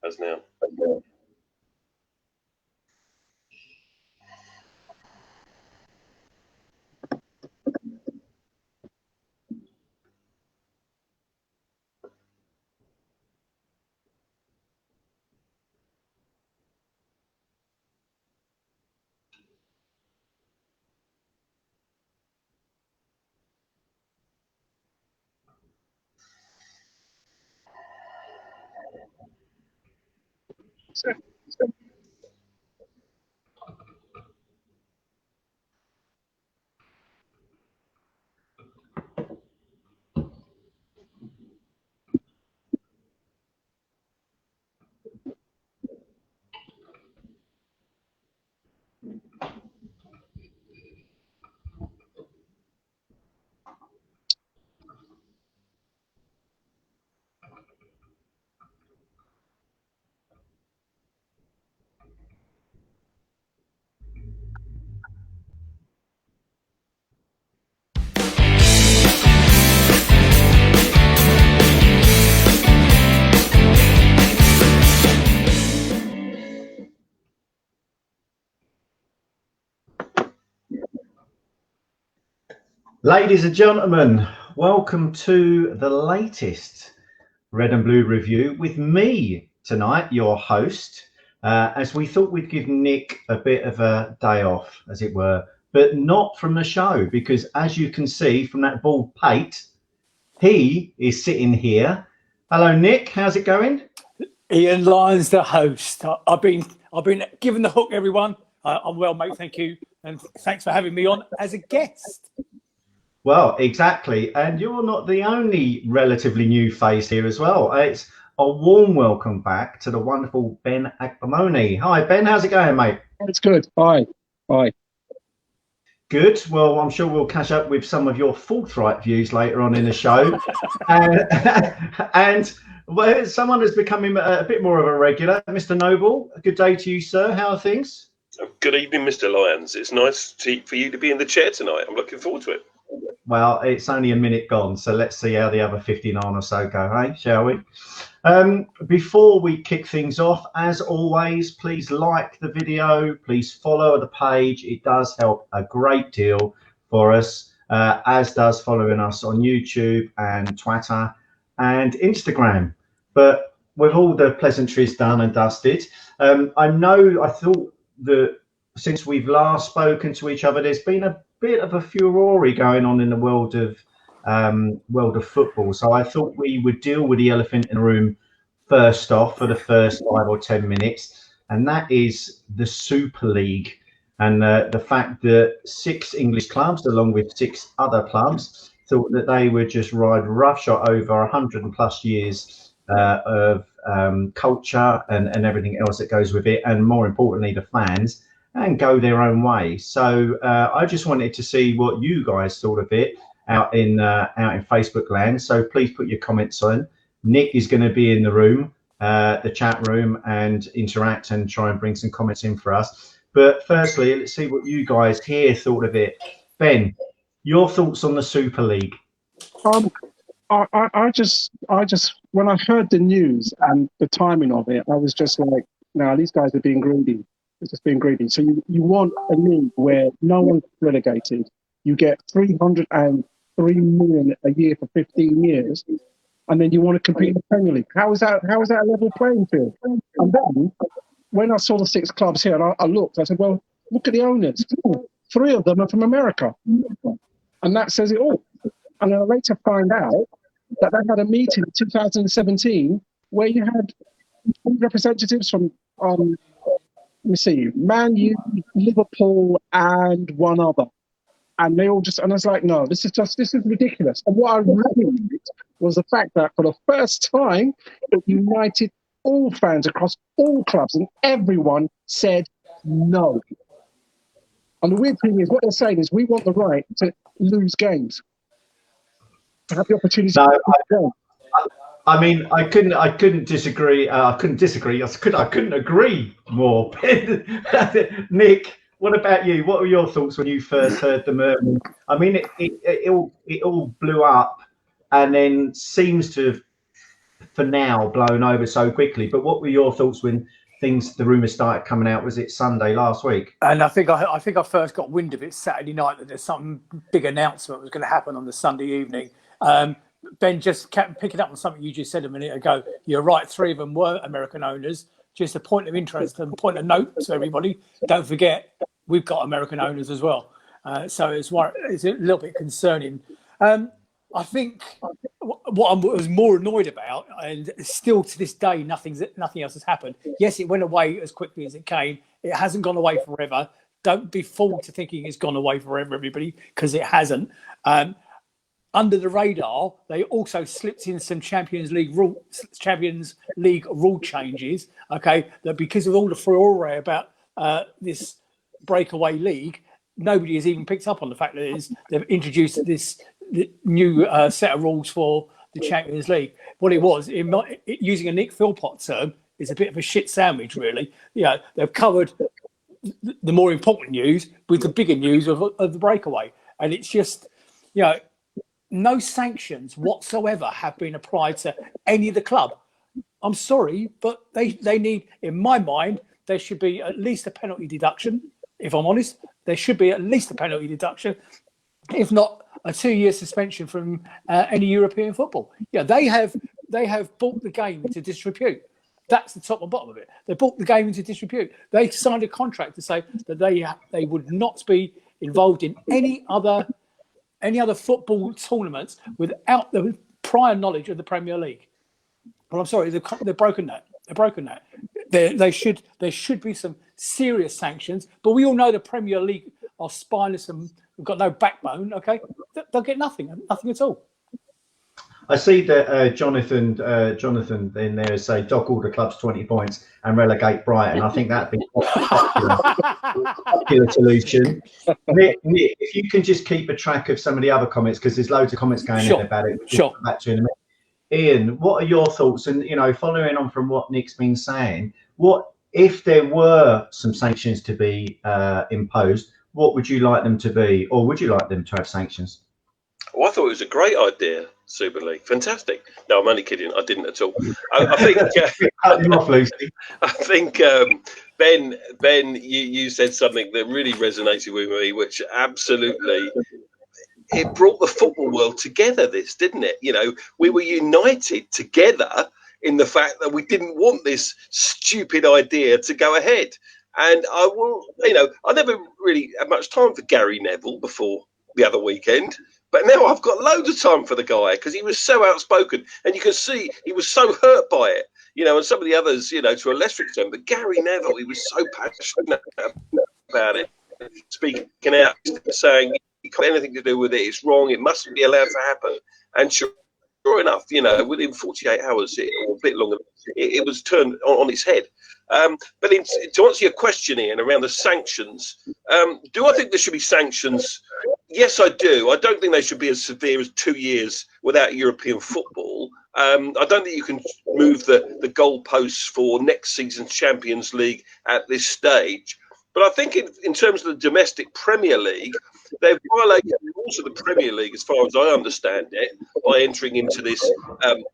As now. Ladies and gentlemen, welcome to the latest Red and Blue review with me tonight, your host, as we thought we'd give Nick a bit of a day off, as it were, but not from the show, because as you can see from that bald pate, he is sitting here. Hello, Nick. How's it going? Ian Lyons, the host. I've been given the hook, everyone. I'm well, mate. Thank you, and thanks for having me on as a guest. Well, exactly. And you're not the only relatively new face here as well. It's a warm welcome back to the wonderful Ben Akpamoni. Hi, Ben. How's it going, mate? It's good. Hi. Good. Well, I'm sure we'll catch up with some of your forthright views later on in the show. and well, someone is becoming a bit more of a regular, Mr. Noble. Good day to you, sir. How are things? Good evening, Mr. Lyons. It's nice for you to be in the chair tonight. I'm looking forward to it. Well, it's only a minute gone, so let's see how the other 59 or so go, hey, shall we? Before we kick things off, as always, please like the video, please follow the page. It does help a great deal for us, as does following us on YouTube and Twitter and Instagram. But with all the pleasantries done and dusted, I thought that since we've last spoken to each other, there's been a bit of a furore going on in the world of football. So I thought we would deal with the elephant in the room first off for the first 5 or 10 minutes, and that is the Super League and the fact that 6 English clubs, along with 6 other clubs, thought that they would just ride roughshod over 100+ years of culture and everything else that goes with it, and more importantly, the fans, and go their own way. So I just wanted to see what you guys thought of it out in Facebook land. So please put your comments on. Nick is going to be in the room, the chat room, and interact and try and bring some comments in for us. But firstly, let's see what you guys here thought of it. Ben, your thoughts on the Super League? I just when I heard the news and the timing of it, I was just like, no, these guys are being greedy. It's just being greedy. So you want a league where no one's relegated. You get 303 million a year for 15 years, and then you want to compete in the Premier League. How is that a level playing field? And then when I saw the 6 clubs here, and I looked, I said, well, look at the owners. 3 of them are from America, and that says it all. And I later find out that they had a meeting in 2017 where you had representatives from let me see, Man U, Liverpool, and one other, and they all and I was like, no, this is ridiculous. And what I really liked was the fact that for the first time, it united all fans across all clubs, and everyone said no. And the weird thing is, what they're saying is, we want the right to lose games, to have the opportunity to lose games. I mean, I couldn't disagree. I couldn't agree more. Nick, what about you? What were your thoughts when you first heard the murmur? I mean, it all blew up, and then seems to have for now blown over so quickly. But what were your thoughts when the rumours started coming out? Was it Sunday last week? And I think I first got wind of it Saturday night that there's some big announcement was going to happen on the Sunday evening. Ben, just kept picking up on something you just said a minute ago. You're right, 3 of them were American owners. Just a point of interest and point of note to everybody. Don't forget, we've got American owners as well. So it's a little bit concerning. I think what I was more annoyed about, and still to this day, nothing else has happened. Yes, it went away as quickly as it came. It hasn't gone away forever. Don't be fooled to thinking it's gone away forever, everybody, because it hasn't. Under the radar, they also slipped in some Champions League rule changes. Okay, that because of all the furore about this breakaway league, nobody has even picked up on the fact that they've introduced this new set of rules for the Champions League. What it was, using a Nick Philpott term, is a bit of a shit sandwich, really. Yeah, they've covered the more important news with the bigger news of the breakaway, and it's just, no sanctions whatsoever have been applied to any of the club. I'm sorry, but they need, in my mind, there should be at least a penalty deduction. If I'm honest, there should be at least a penalty deduction, if not a 2-year suspension from any European football. Yeah, they have brought the game into disrepute. That's the top and bottom of it. They brought the game into disrepute. They signed a contract to say that they would not be involved in any other football tournaments without the prior knowledge of the Premier League. Well, I'm sorry, they've broken that. There should be some serious sanctions, but we all know the Premier League are spineless and have got no backbone. Okay, they'll get nothing at all. I see that Jonathan in there say dock all the clubs 20 points and relegate Brighton. I think that'd be a popular solution. Nick, if you can just keep a track of some of the other comments, because there's loads of comments going in about it. Sure. Back to you in a minute. Ian, what are your thoughts? And following on from what Nick's been saying, what if there were some sanctions to be imposed? What would you like them to be, or would you like them to have sanctions? Oh, I thought it was a great idea, Super League. Fantastic. No, I'm only kidding. I didn't at all. I think. Cut him off, Lucy. I think Ben, you said something that really resonated with me, which absolutely. It brought the football world together, this, didn't it? We were united together in the fact that we didn't want this stupid idea to go ahead. And I never really had much time for Gary Neville before the other weekend. But now I've got loads of time for the guy because he was so outspoken. And you can see he was so hurt by it, and some of the others, to a lesser extent. But Gary Neville, he was so passionate about it, speaking out, saying, it got anything to do with it. It's wrong. It mustn't be allowed to happen. And sure enough, within 48 hours or a bit longer, it was turned on its head. But to answer your question, Ian, around the sanctions, do I think there should be sanctions? Yes, I do. I don't think they should be as severe as 2 years without European football. I don't think you can move the goalposts for next season's Champions League at this stage. But I think in terms of the domestic Premier League, they've violated the rules of the Premier League, as far as I understand it, by entering into this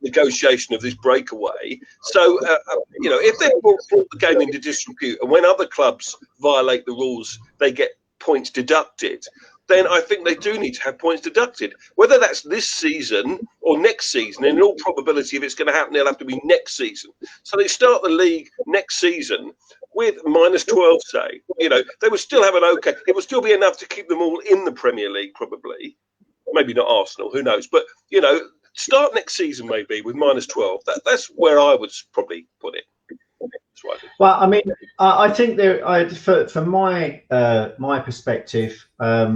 negotiation of this breakaway. So, if they brought the game into disrepute, and when other clubs violate the rules, they get points deducted, then I think they do need to have points deducted. Whether that's this season or next season, in all probability, if it's going to happen, it'll have to be next season. So they start the league next season with -12, say. They would still have it would still be enough to keep them all in the Premier League, probably. Maybe not Arsenal, who knows? But, start next season maybe with -12. That's where I would probably put it. Well, I mean, I think from my perspective, I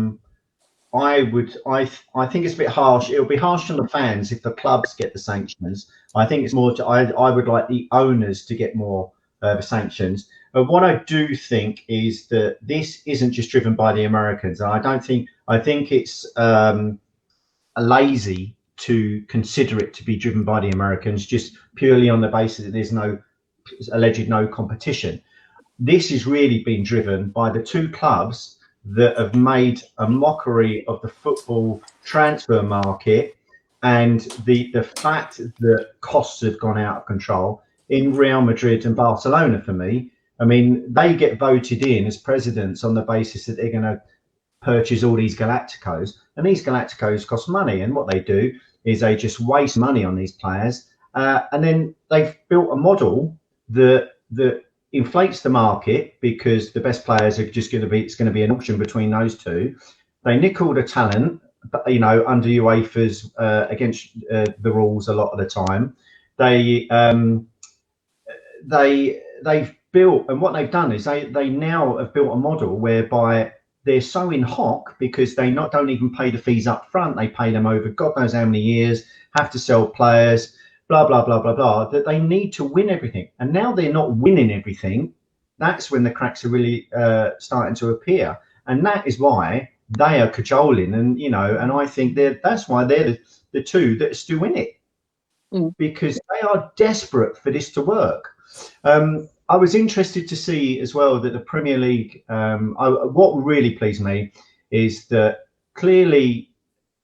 think it's a bit harsh. It'll be harsh on the fans if the clubs get the sanctions. I think it's more. I would like the owners to get more sanctions. But what I do think is that this isn't just driven by the Americans. And I think it's lazy to consider it to be driven by the Americans just purely on the basis that there's no competition. This is really being driven by the two clubs that have made a mockery of the football transfer market and the fact that costs have gone out of control in Real Madrid and Barcelona, for me, I mean, they get voted in as presidents on the basis that they're going to purchase all these Galacticos, and these Galacticos cost money. And what they do is they just waste money on these players, and then they've built a model that inflates the market because the best players are just going to be, it's going to be an auction between those two. They nick all the talent, you know, under UEFA's against the rules a lot of the time. They've built, and what they've done is they now have built a model whereby they're so in hock because they don't even pay the fees up front. They pay them over God knows how many years, have to sell players, blah, blah, blah, blah, blah, that they need to win everything. And now they're not winning everything. That's when the cracks are really starting to appear. And that is why they are cajoling. And, you know, and I think that's why they're the two that are still in it, because they are desperate for this to work. I was interested to see as well that the Premier League, what really pleased me is that clearly,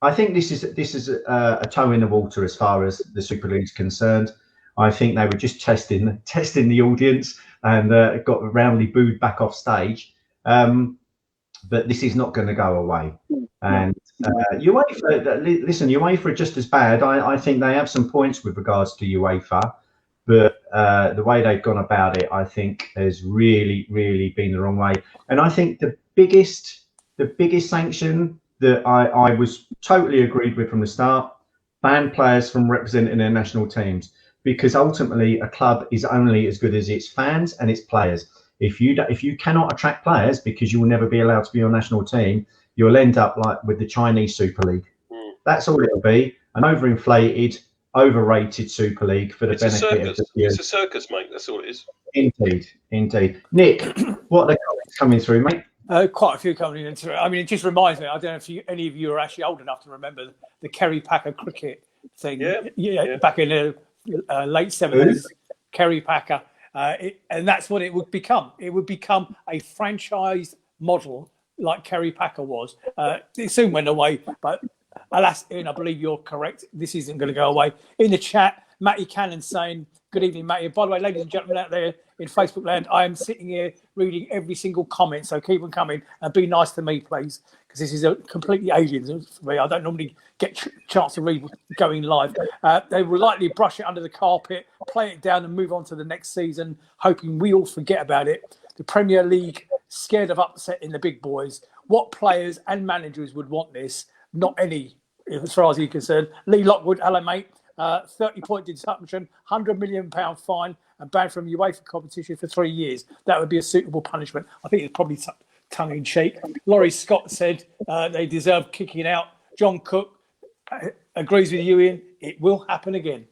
I think this is a toe in the water as far as the Super League is concerned. I think they were just testing the audience and got roundly booed back off stage. But this is not going to go away. And UEFA, listen, UEFA are just as bad. I think they have some points with regards to UEFA, but the way they've gone about it, I think, has really, really been the wrong way. And I think the biggest sanction that I was totally agreed with from the start, ban players from representing their national teams, because ultimately a club is only as good as its fans and its players. If you cannot attract players because you will never be allowed to be your national team, you'll end up like with the Chinese Super League. That's all it'll be, an overinflated, overrated Super League for the benefit of the few. It's a circus, mate. That's all it is. Indeed. Nick, what are the comments coming through, mate? Quite a few coming into it. I mean, it just reminds me, I don't know if any of you are actually old enough to remember the Kerry Packer cricket thing. Yeah. Back in the late 70s, Kerry Packer. And that's what it would become. It would become a franchise model like Kerry Packer was. It soon went away, but alas, Ian, I believe you're correct. This isn't going to go away. In the chat, Matty Cannon saying, good evening, Matty. By the way, ladies and gentlemen out there in Facebook land, I am sitting here reading every single comment, so keep them coming and be nice to me, please, because this is a completely alien for me. I don't normally get a chance to read going live. They will likely brush it under the carpet, play it down and move on to the next season, hoping we all forget about it. The Premier League, scared of upsetting the big boys. What players and managers would want this? Not any, as far as he's concerned. Lee Lockwood, hello, mate. 30-point deduction, £100 million fine, and banned from UEFA competition for 3 years. That would be a suitable punishment. I think it's probably tongue in cheek. Laurie Scott said they deserve kicking out. John Cook agrees with you, Ian. It will happen again.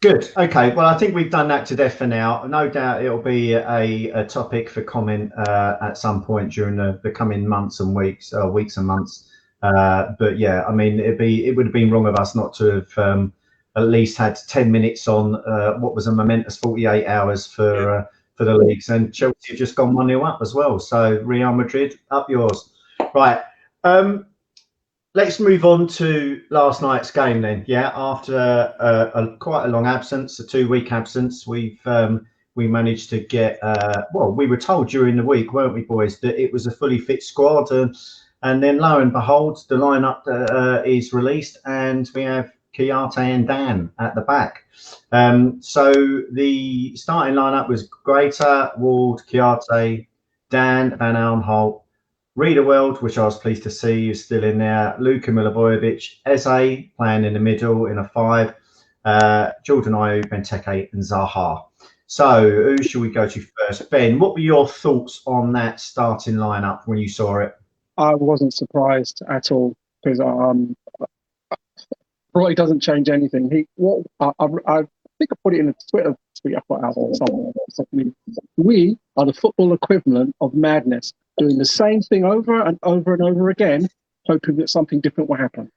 Good. Okay. Well, I think we've done that to death for now. No doubt it'll be a topic for comment at some point during the coming months and weeks and months. But yeah, I mean, it would have been wrong of us not to have at least had 10 minutes on what was a momentous 48 hours for the leagues. And Chelsea have just gone 1-0 up as well. So Real Madrid, up yours. Right. Let's move on to last night's game then. Yeah, after quite a long absence, a 2-week absence, we managed to get. Well, we were told during the week, weren't we, boys, that it was a fully fit squad, and then lo and behold, the lineup is released, and we have Chiarte and Dan at the back. So the starting lineup was Greater, Ward, Chiarte, Dan, Van Aanholt, Riedewald, which I was pleased to see is still in there, Luka Milivojevic, Eze playing in the middle in a 5, Jordan Ayew, Benteke and Zaha. So who should we go to first? Ben, what were your thoughts on that starting lineup when you saw it? I wasn't surprised at all because Roy doesn't change anything. I think I put it in a Twitter tweet I put out or something. We are the football equivalent of madness, doing the same thing over and over and over again, hoping that something different will happen.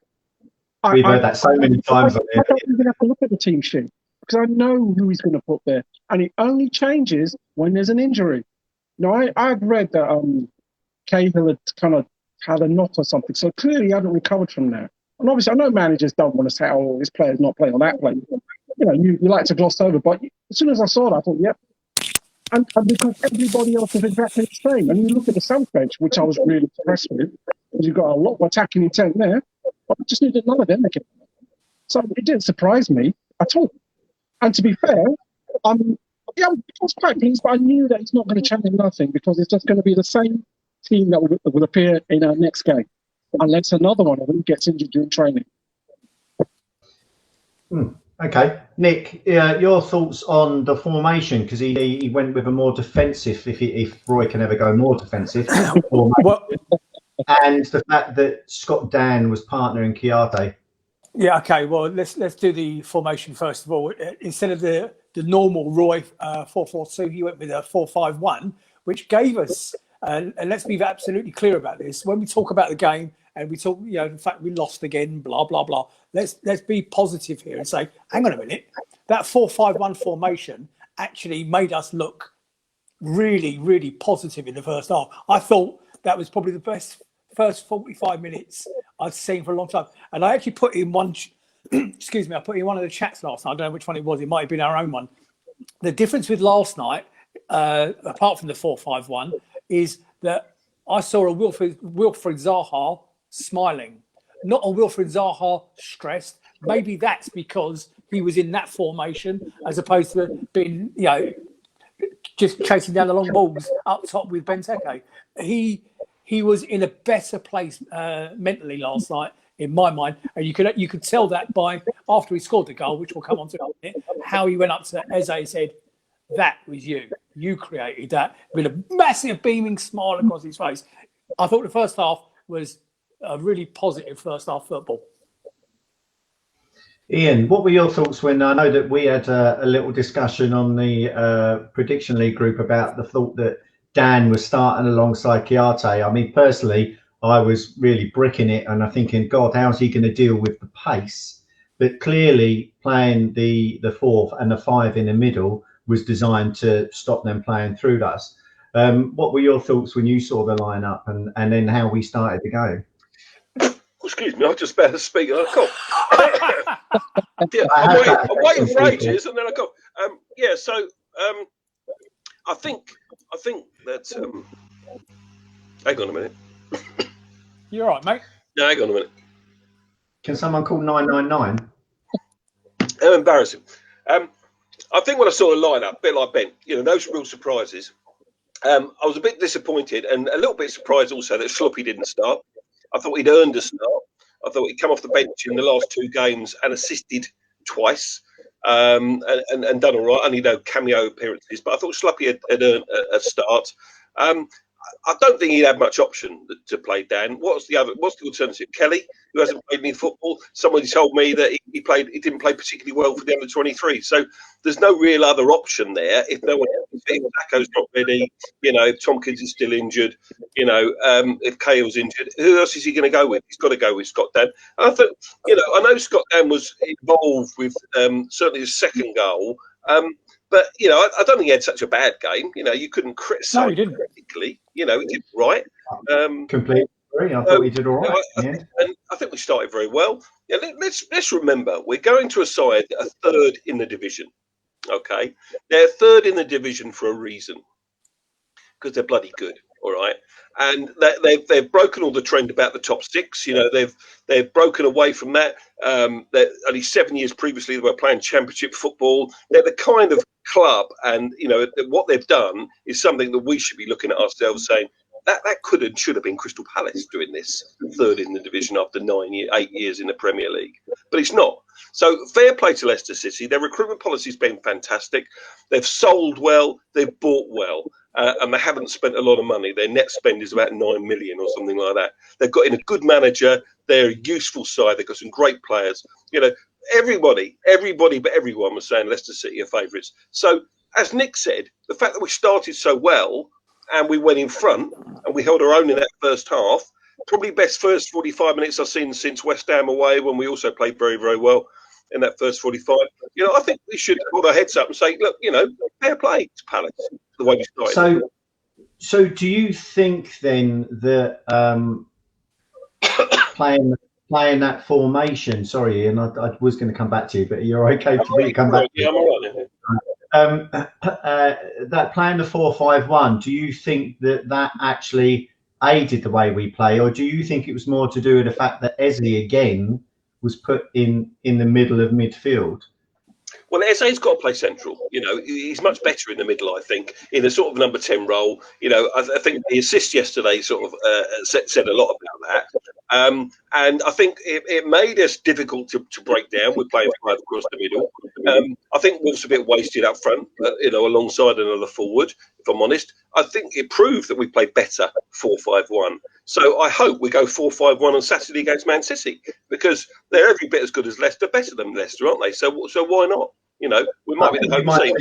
We've heard that so many times. I don't even have to look at the team sheet because I know who he's going to put there, and it only changes when there's an injury. Now, I've read that Cahill had kind of had a knot or something, so clearly he hadn't recovered from that. And obviously, I know managers don't want to say, "Oh, this player's not playing on that player." You know, you like to gloss over, but as soon as I saw that, I thought, "Yep." And because everybody else is exactly the same. And you look at the South bench, which I was really impressed with, because you've got a lot of attacking intent there, but I just needed none of them again. So it didn't surprise me at all. And to be fair, I was quite pleased, but I knew that it's not going to change nothing, because it's just going to be the same team that will appear in our next game, unless another one of them gets injured during training. Okay, Nick, your thoughts on the formation, because he went with a more defensive, if Roy can ever go more defensive, Well, and the fact that Scott Dan was partnering Chiarte. yeah, okay. Well, let's do the formation first of all. Instead of the normal Roy 4-4-2, he went with a 4-5-1, which gave us. And let's be absolutely clear about this. When we talk about the game and we talk, the fact we lost again, blah blah blah. Let's be positive here and say, hang on a minute, that 4-5-1 formation actually made us look really, really positive in the first half. I thought that was probably the best first 45 minutes I've seen for a long time. And I actually put in one, excuse me, I put in one of the chats last night. I don't know which one it was. It might have been our own one. The difference with last night, apart from the 4-5-1, is that I saw a Wilfried Zaha smiling, not a Wilfried Zaha stressed. Maybe that's because he was in that formation as opposed to being, just chasing down the long balls up top with Benteke. He was in a better place mentally last night, in my mind, and you could tell that by after he scored the goal, which we'll come on to in a minute, how he went up to Eze and said, "That was you. You created that," with a massive beaming smile across his face. I thought the first half was a really positive first half football. Ian, what were your thoughts when I know that we had a little discussion on the Prediction League group about the thought that Dan was starting alongside Chiarte? I mean, personally, I was really bricking it and I'm thinking, God, how's he going to deal with the pace? But clearly playing the 4 and the 5 in the middle was designed to stop them playing through us. What were your thoughts when you saw the lineup and then how we started the game? Excuse me, I was just about to speak. I'm waiting for ages, and then I go. I think that. Hang on a minute. You're all right, mate. No, hang on a minute. Can someone call 999? How embarrassing. I think when I saw the lineup, a bit like Ben, no real surprises. I was a bit disappointed and a little bit surprised also that Schlupp didn't start. I thought he'd earned a start. I thought he'd come off the bench in the last 2 games and assisted twice and done all right. Only no cameo appearances, but I thought Schlupp had earned a start. I don't think he'd had much option to play Dan. What's the alternative? Kelly, who hasn't played any football. Somebody told me that he didn't play particularly well for the under 23. So there's no real other option there. If no one else, if Daco's not ready, if Tompkins is still injured, if Cale's injured, who else is he going to go with? He's got to go with Scott Dan. And I thought, I know Scott Dan was involved with certainly his second goal. But, I don't think he had such a bad game. You couldn't criticise him. No, he didn't. Critically. He did right. Completely agree. I thought he did all right. And I think we started very well. Let's remember, we're going to a side that are 3rd in the division. Okay? They're 3rd in the division for a reason. Because they're bloody good. All right? And they've broken all the trend about the top 6. They've broken away from that. They're only 7 years previously they were playing championship football. They're the kind of club, and what they've done is something that we should be looking at ourselves saying that could and should have been Crystal Palace doing this 3rd in the division after 8 years in the Premier League, but it's not. So fair play to Leicester City. Their recruitment policy's been fantastic. They've sold well, they've bought well, and they haven't spent a lot of money. Their net spend is about 9 million or something like that. They've got in a good manager. They're a useful side. They've got some great players. Everybody but everyone was saying Leicester City are favourites. So, as Nick said, the fact that we started so well and we went in front and we held our own in that first half, probably best first 45 minutes I've seen since West Ham away, when we also played very, very well in that first 45. I think we should hold our heads up and say, look, fair play to Palace, the way we started. So do you think then that playing playing that formation. Sorry, Ian, I was going to come back to you, but you're okay for me to come back. Yeah, I'm all right. That playing the 4-5-1. Do you think that actually aided the way we play, or do you think it was more to do with the fact that Eze again was put in the middle of midfield? Well, Eze's got to play central. He's much better in the middle, I think, in a sort of number 10 role. I think the assist yesterday sort of said a lot about that. And I think it made us difficult to break down. We're playing five across the middle. I think Wolves a bit wasted up front, alongside another forward, if I'm honest. I think it proved that we played better 4-5-1. So I hope we go 4-5-1 on Saturday against Man City, because they're every bit as good as Leicester, better than Leicester, aren't they? So why not? We might be the home team.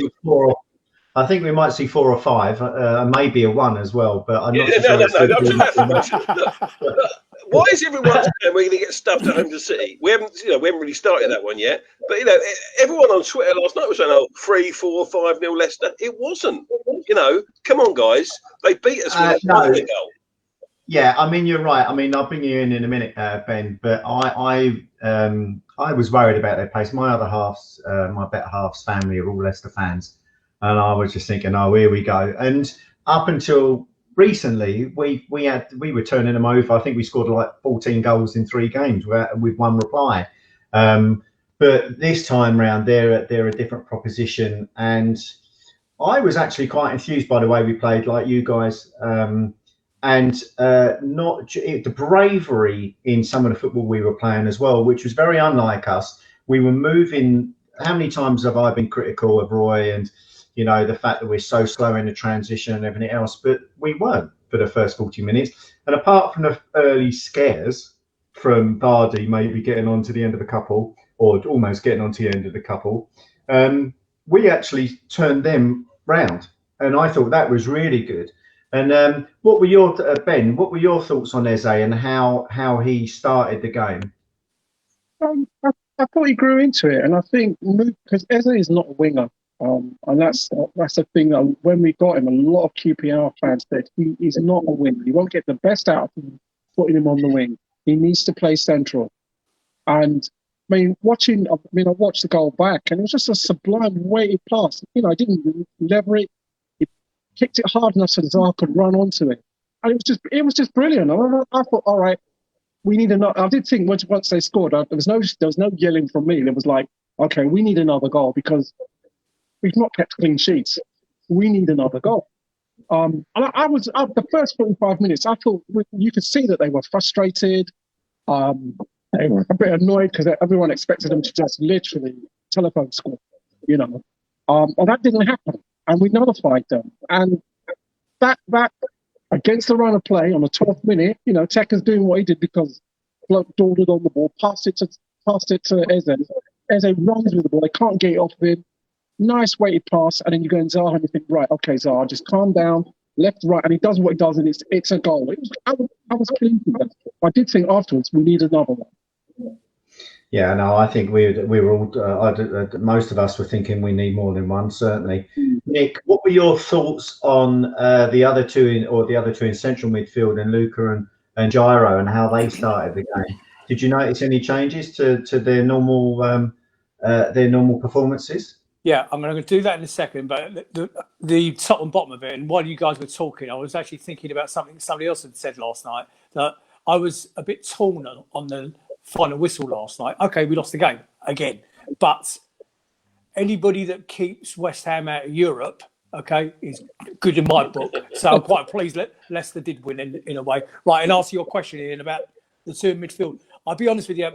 I think we might see 4 or 5, maybe a 1 as well, but I'm not sure. No. Why is everyone saying we're going to get stuffed at home to City? We haven't really started that one yet. But everyone on Twitter last night was saying, "Oh, 3, 4, 5-0 Leicester." It wasn't. Come on, guys. They beat us with a goal. Yeah, I mean, you're right. I mean, I'll bring you in a minute, Ben. But I was worried about their pace. My other half's, my better half's family are all Leicester fans, and I was just thinking, oh, here we go. And up until recently, we were turning them over. I think we scored like 14 goals in 3 games with one reply. But this time round, they're a different proposition, and I was actually quite enthused by the way we played, like you guys. And not the bravery in some of the football we were playing as well, which was very unlike us. We were moving. How many times have I been critical of Roy and the fact that we're so slow in the transition and everything else? But we weren't for the first 40 minutes. And apart from the early scares from Vardy maybe getting on to the end of the couple, or almost getting on to the end of the couple, we actually turned them round, and I thought that was really good. And what were your Ben? What were your thoughts on Eze and how he started the game? I thought he grew into it, and I think because Eze is not a winger, and that's the thing that when we got him, a lot of QPR fans said he is not a winger. You won't get the best out of him putting him on the wing. He needs to play central. And I watched the goal back, and it was just a sublime weighted pass. I didn't lever it. Kicked it hard enough so Zaha could run onto it, and it was just brilliant. I thought, all right, we need another. I did think once they scored, there was no yelling from me. There was like, okay, we need another goal because we've not kept clean sheets. We need another goal. And I was the first 45 minutes. I thought you could see that they were frustrated. They were a bit annoyed because everyone expected them to just literally telephone score, and that didn't happen. And we nullified them. And that against the run of play on the 12th minute, Tekka's doing what he did because bloke dawdled on the ball, passed it to Eze. Eze runs with the ball. They can't get it off of him. Nice weighted pass, and then you go in Zaha and you think, right, okay, Zaha, just calm down, left, right, and he does what he does, and it's a goal. I was pleased with that. I did think afterwards we need another one. Yeah, no, I think we were all. Most of us were thinking we need more than one. Certainly, Nick, what were your thoughts on the other two in central midfield, and Luca and Gyro, and how they started the game? Did you notice any changes to their normal performances? Yeah, I'm going to do that in a second. But the top and bottom of it, and while you guys were talking, I was actually thinking about something somebody else had said last night, that I was a bit torn on the final whistle last night. Okay, we lost the game again, but anybody that keeps West Ham out of Europe, okay, is good in my book. So I'm quite pleased that Leicester did win in a way. Right, and answer your question, Ian, about the two in midfield. I'll be honest with you,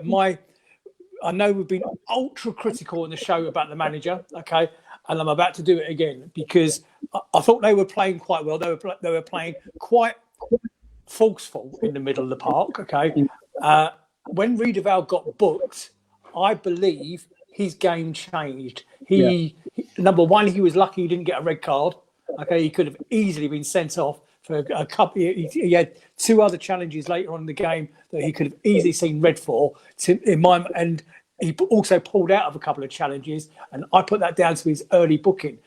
I know we've been ultra critical on the show about the manager, okay, and I'm about to do it again because I thought they were playing quite well. They were playing quite forceful in the middle of the park, okay. When Riedewald got booked, I believe his game changed. Number one, he was lucky he didn't get a red card. Okay, he could have easily been sent off for a couple. He had 2 other challenges later on in the game that he could have easily seen red for. And he also pulled out of a couple of challenges, and I put that down to his early booking.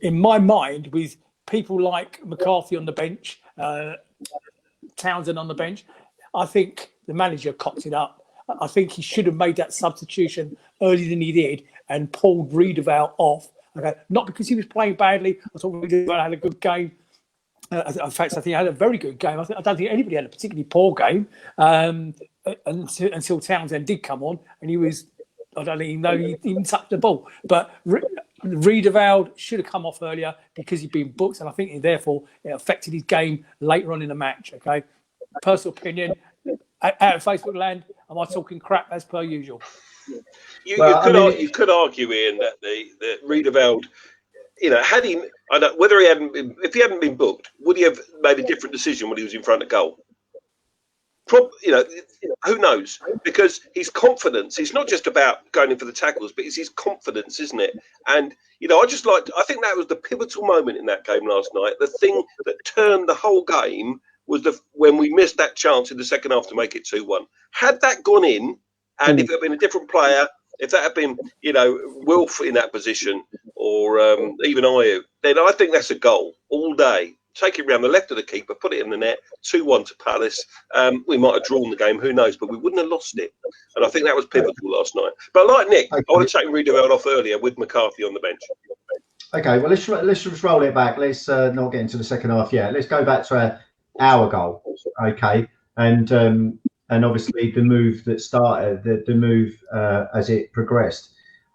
In my mind, with people like McCarthy on the bench, Townsend on the bench, I think the manager cocked it up. I think he should have made that substitution earlier than he did and pulled Riedewald off. Okay, not because he was playing badly. I thought Riedewald had a good game. In fact, I think he had a very good game. I don't think anybody had a particularly poor game until Townsend did come on, and he was. I don't even know he even touched the ball. But Riedewald should have come off earlier because he'd been booked, and I think therefore it affected his game later on in the match. Okay, personal opinion. Out of Facebook land, am I talking crap as per usual? You could argue, Ian, that Riedewald, had he, whether he hadn't been, if he hadn't been booked, would he have made a different decision when he was in front of goal? Who knows? Because his confidence, it's not just about going in for the tackles, but it's his confidence, isn't it? And, I think that was the pivotal moment in that game last night. The thing that turned the whole game was when we missed that chance in the second half to make it 2-1. Had that gone in, and if it had been a different player, if that had been, Wilf in that position, or even Ayew, then I think that's a goal all day. Take it round the left of the keeper, put it in the net, 2-1 to Palace. We might have drawn the game, who knows, but we wouldn't have lost it. And I think that was pivotal last night. But like Nick, I would have taken Riedewald off earlier with McCarthy on the bench. Okay, well, let's just roll it back. Let's not get into the second half yet. Let's go back to our goal, okay? And obviously the move that started, the move as it progressed.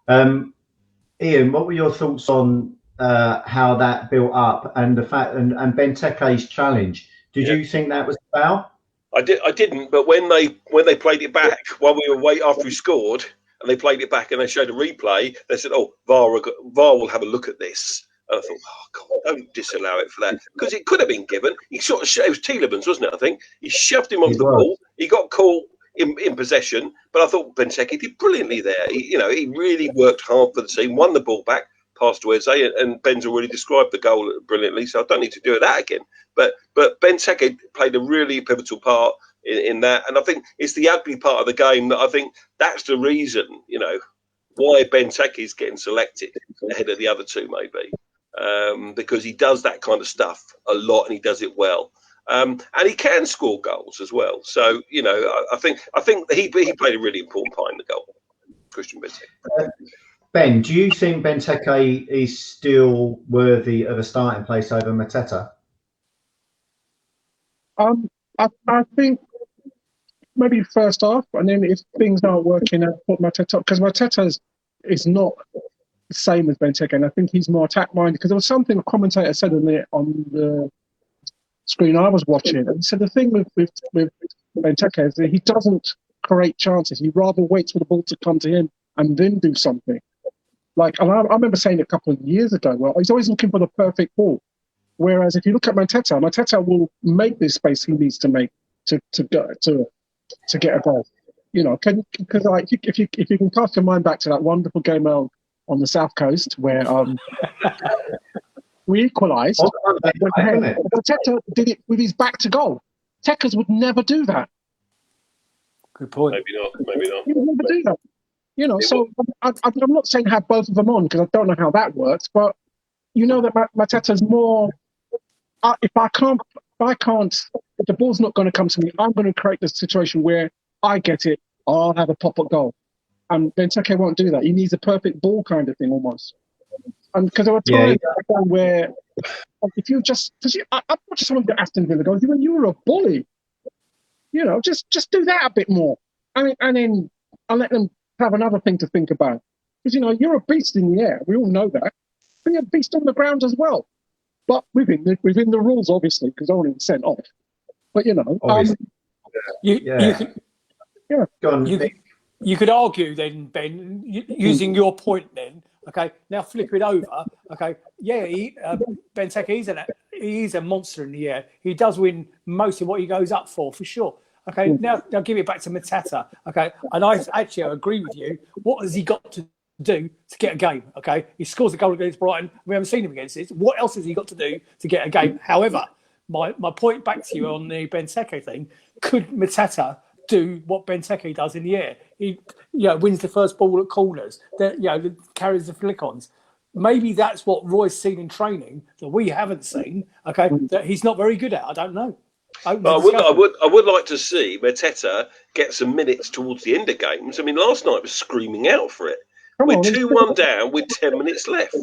Ian, what were your thoughts on how that built up and the fact and Benteke's challenge? Did you think that was a foul? I didn't, but when they played it back while we were waiting after we scored, and they played it back and they showed a replay, they said, "Oh, VAR will have a look at this." And I thought, "Oh God, don't disallow it for that," because it could have been given. He sort of it was Tielemans, wasn't it? I think he shoved him off the ball. He got caught in possession, but I thought Benteke did brilliantly there. He really worked hard for the team, won the ball back, passed to Eze, and Ben's already described the goal brilliantly, so I don't need to do that again. But Benteke played a really pivotal part in that, and I think it's the ugly part of the game that I think that's the reason, why Benteke is getting selected ahead of the other two, maybe, because he does that kind of stuff a lot and he does it well. And he can score goals as well. So, I think he played a really important part in the goal, Christian Benteke. Ben, do you think Benteke is still worthy of a starting place over Mateta? I think maybe first half, and then if things aren't working out, put Mateta, because Mateta is not the same as Benteke, and I think he's more attack minded. Because there was something a commentator said on the screen I was watching, and he said the thing with Benteke is that he doesn't create chances. He rather waits for the ball to come to him and then do something. Like, and I remember saying a couple of years ago, well, he's always looking for the perfect ball. Whereas if you look at Mateta will make the space he needs to make to get a goal. Because if you can cast your mind back to that wonderful game on the South Coast where we equalised, Mateta did it with his back to goal. Tekers would never do that. Good point. Maybe not. He would never do that. So I'm not saying have both of them on because I don't know how that works, but that Mateta's more. If the ball's not going to come to me, I'm going to create the situation where I get it. I'll have a pop at goal, and Benteke won't do that. He needs a perfect ball kind of thing almost. And because there were times where if you just, I'm not just someone that Aston Villa goes, you were a bully. Just do that a bit more. And then I'll let them have another thing to think about. Because, you're a beast in the air. We all know that. But you're a beast on the ground as well. But within the rules, obviously, because only sent off. But, you could argue then, Ben, using your point then, okay, now flip it over, okay, Benteke, he's a monster in the air. He does win most of what he goes up for sure. Okay, now give it back to Mateta, okay, and I actually agree with you. What has he got to do to get a game? Okay, he scores a goal against Brighton. We haven't seen him against it. What else has he got to do to get a game? However, my point back to you on the Benteke thing, could Mateta do what Benteke does in the air? He wins the first ball at corners, carries the flick-ons. Maybe that's what Roy's seen in training that we haven't seen, okay, that he's not very good at. I don't know. Open But the I would, discussion. I would like to see Mateta get some minutes towards the end of games. I mean, last night was screaming out for it. Come We're on, 2-1 down with 10 minutes left.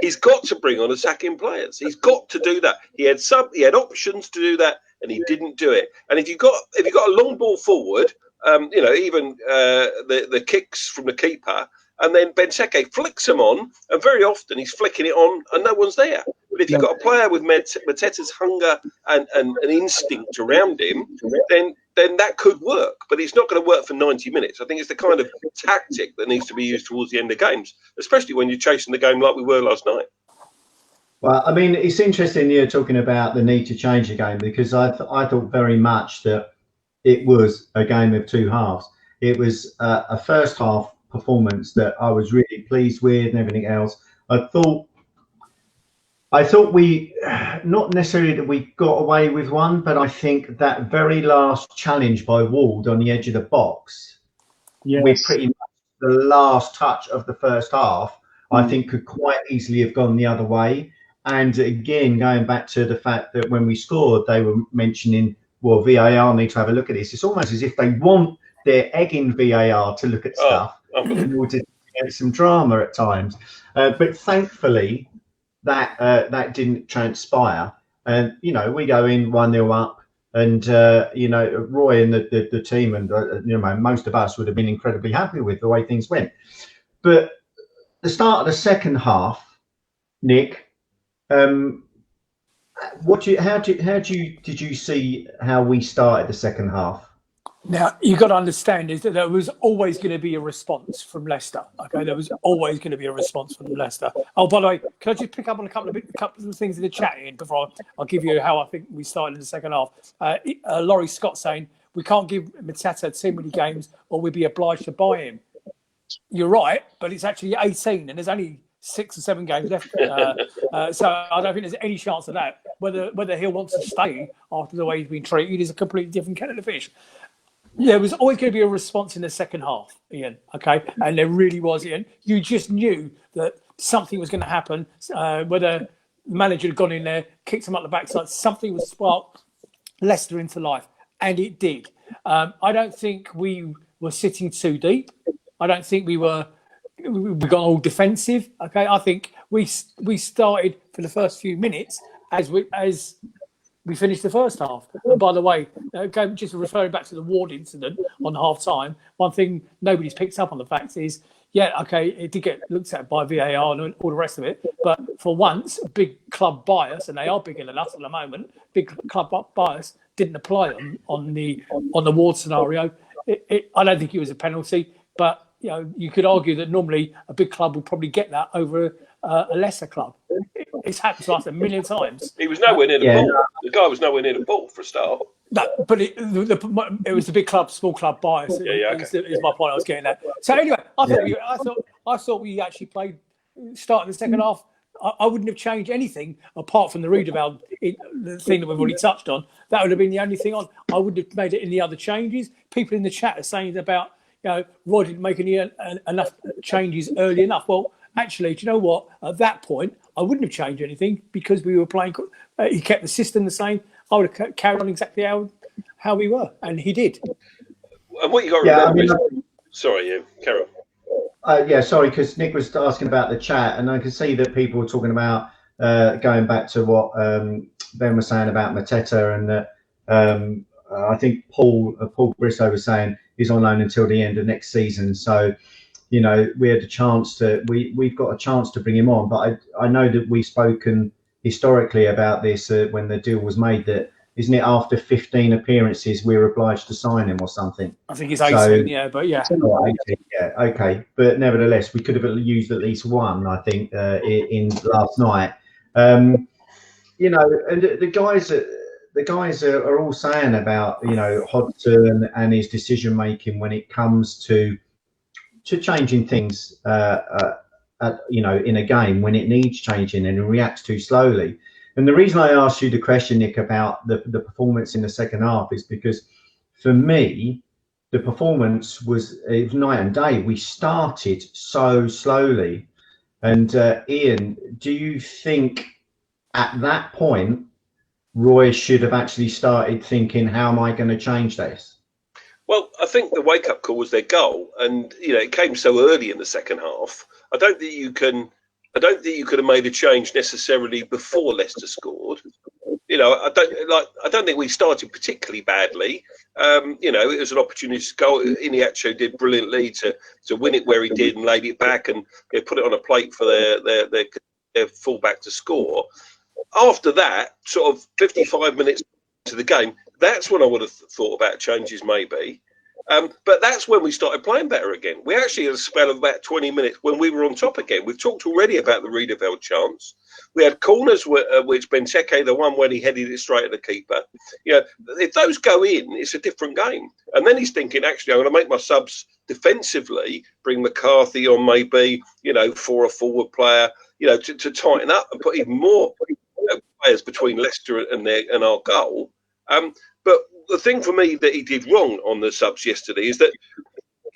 He's got to bring on attacking players. He's got to do that. He had options to do that, and he didn't do it. And if you've got a long ball forward, even the kicks from the keeper, and then Benteke flicks them on, and very often he's flicking it on, and no one's there. But if you've got a player with Mateta's hunger and an instinct around him, then that could work. But it's not going to work for 90 minutes. I think it's the kind of tactic that needs to be used towards the end of games, especially when you're chasing the game like we were last night. Well, I mean, it's interesting you're talking about the need to change the game, because I thought very much that it was a game of two halves. It was a first half performance that I was really pleased with and everything else. I thought we, not necessarily that we got away with one, but I think that very last challenge by Ward on the edge of the box, with pretty much the last touch of the first half, I think could quite easily have gone the other way. And again, going back to the fact that when we scored, they were mentioning, well, VAR need to have a look at this. It's almost as if they want their egging VAR to look at stuff in order to get some drama at times. But thankfully, that didn't transpire. And, we go in 1-0 up, and, Roy and the team and, most of us would have been incredibly happy with the way things went. But the start of the second half, Nick, did you see how we started the second half? Now, you've got to understand is that there was always going to be a response from Leicester. Okay, there was always going to be a response from Leicester. Oh, by the way, can I just pick up on a couple of things in the chat, Ian, before I'll give you how I think we started in the second half. Laurie Scott saying, we can't give Mateta too many games or we'd be obliged to buy him. You're right, but it's actually 18 and there's only 6 or 7 games left. So I don't think there's any chance of that. Whether he'll want to stay after the way he's been treated is a completely different kettle of fish. There was always going to be a response in the second half, Ian, okay? And there really was, Ian. You just knew that something was going to happen, whether the manager had gone in there, kicked him up the backside, something was sparked Leicester into life, and it did. I don't think we were sitting too deep. I don't think we got all defensive, okay? I think we started for the first few minutes as we finished the first half. And by the way, just referring back to the Ward incident on half time, one thing nobody's picked up on the fact is, it did get looked at by VAR and all the rest of it. But for once, big club bias, and they are bigger than us at the moment, big club bias didn't apply on the Ward scenario. I don't think it was a penalty, but you could argue that normally a big club will probably get that over a lesser club. It's happened to us a million times. He was nowhere near the ball. The guy was nowhere near the ball for a start. No, but it was the big club, small club bias. Is my point I was getting at. So anyway, I thought we actually played starting the second half. I wouldn't have changed anything apart from the Rudeval, the thing that we've already touched on. That would have been the only thing on. I wouldn't have made it any other changes. People in the chat are saying about Roy didn't make enough changes early enough. Well, actually, do you know what? At that point, I wouldn't have changed anything because we were playing. He kept the system the same. I would have carried on exactly how we were, and he did. And what you got to remember is, sorry, carry on. Sorry, because Nick was asking about the chat, and I could see that people were talking about going back to what Ben was saying about Mateta, and that I think Paul Bristow was saying he's on loan until the end of next season. So, we had a chance we've got a chance to bring him on. But I know that we've spoken historically about this when the deal was made, that isn't it after 15 appearances we're obliged to sign him or something? I think it's 18, but yeah. 18, okay. But nevertheless, we could have used at least one, I think, in last night. And the guys are all saying about, Hodgson and his decision making when it comes to changing things, in a game when it needs changing and it reacts too slowly. And the reason I asked you the question, Nick, about the performance in the second half is because for me, the performance was night and day. We started so slowly. And Ian, do you think at that point Roy should have actually started thinking, how am I going to change this? Well, I think the wake-up call was their goal, and it came so early in the second half. I don't think you could have made a change necessarily before Leicester scored. I don't think we started particularly badly. It was an opportunity to go. Iniacho did brilliantly to win it where he did and laid it back and put it on a plate for their fullback to score. After that, sort of 55 minutes to the game, that's when I would have thought about changes maybe. But that's when we started playing better again. We actually had a spell of about 20 minutes when we were on top again. We've talked already about the Riedewald chance. We had corners which Benteke, the one when he headed it straight at the keeper. If those go in, it's a different game. And then he's thinking, actually, I'm going to make my subs defensively, bring McCarthy on maybe, for a forward player, to tighten up and put even more players between Leicester and our goal. But the thing for me that he did wrong on the subs yesterday is that,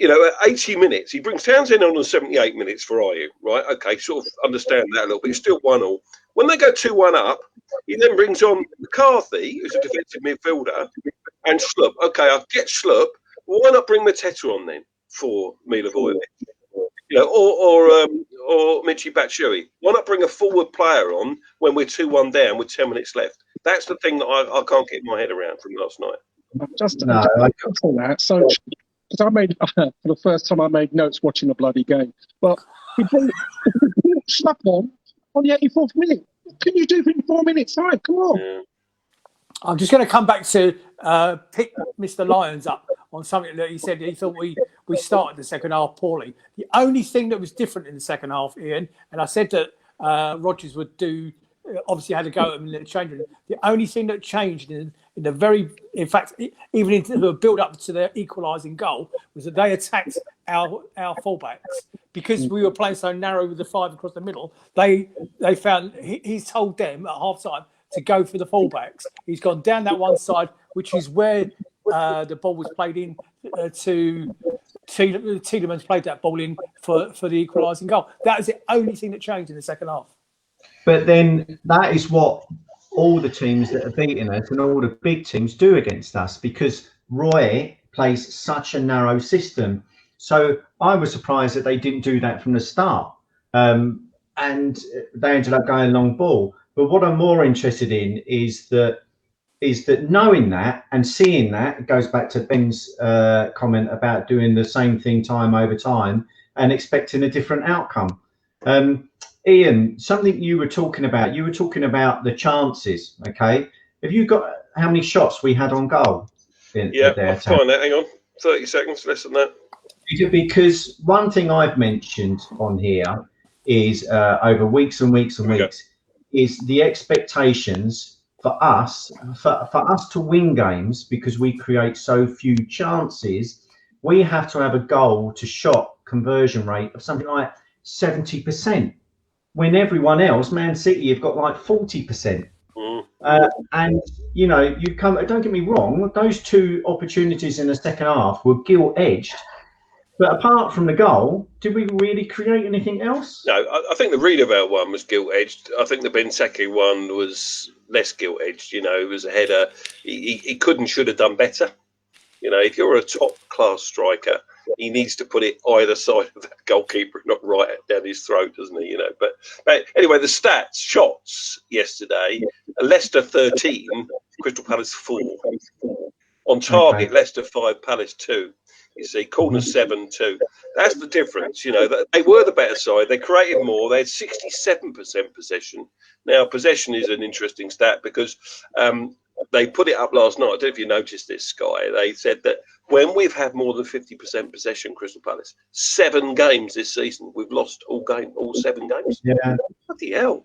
at 80 minutes, he brings Townsend on 78 minutes for Ayew, right? Okay, sort of understand that a little bit. It's still 1-1. When they go 2-1 up, he then brings on McCarthy, who's a defensive midfielder, and Schlupp. Okay, I'll get Schlupp. Well, why not bring Mateta on then for Milivojevic? Or Michy Batshuayi. Why not bring a forward player on when we're 2-1 down with 10 minutes left? That's the thing that I can't get my head around from last night. Just on that. So, because I made for the first time, I made notes watching the bloody game. But he brought Schlupp on the 84th minute. What can you do in 4 minutes time? Come on. Yeah. I'm just going to come back to pick Mr. Lyons up on something that he said. He thought we started the second half poorly. The only thing that was different in the second half, Ian, and I said that Rodgers would do, obviously had to go at him in the change room. The only thing that changed in fact, even into the build up to their equalising goal, was that they attacked our fullbacks. Because we were playing so narrow with the five across the middle, they found he's told them at half time to go for the fullbacks. He's gone down that one side, which is where the ball was played in to Tielemans played that ball in for the equalising goal. That is the only thing that changed in the second half. But then that is what all the teams that are beating us and all the big teams do against us, because Roy plays such a narrow system. So I was surprised that they didn't do that from the start. And they ended up going long ball. But what I'm more interested in is that knowing that and seeing that, it goes back to Ben's comment about doing the same thing time over time and expecting a different outcome. Ian, something you were talking about the chances, okay? Have you got how many shots we had on goal? I'll find that. Hang on. 30 seconds, less than that. Because one thing I've mentioned on here is over weeks and weeks and weeks is the expectations for us to win games, because we create so few chances. We have to have a goal to shot conversion rate of something like 70%. When everyone else, Man City, have got like 40%. And don't get me wrong, those two opportunities in the second half were gilt-edged. But apart from the goal, did we really create anything else? No, I think the Riedewald one was gilt-edged. I think the Benteke one was less gilt-edged. It was a header. He could and should have done better. If you're a top-class striker, he needs to put it either side of that goalkeeper, not right down his throat, doesn't he? But anyway, the stats, shots yesterday: Leicester 13, Crystal Palace 4. On target, Leicester 5, Palace 2. You see, corner 7-2. That's the difference. They were the better side. They created more. They had 67% possession. Now, possession is an interesting stat because they put it up last night. I don't know if you noticed this, Sky. They said that when we've had more than 50% possession, Crystal Palace, 7 games this season, we've lost all 7 games. Yeah. Bloody hell.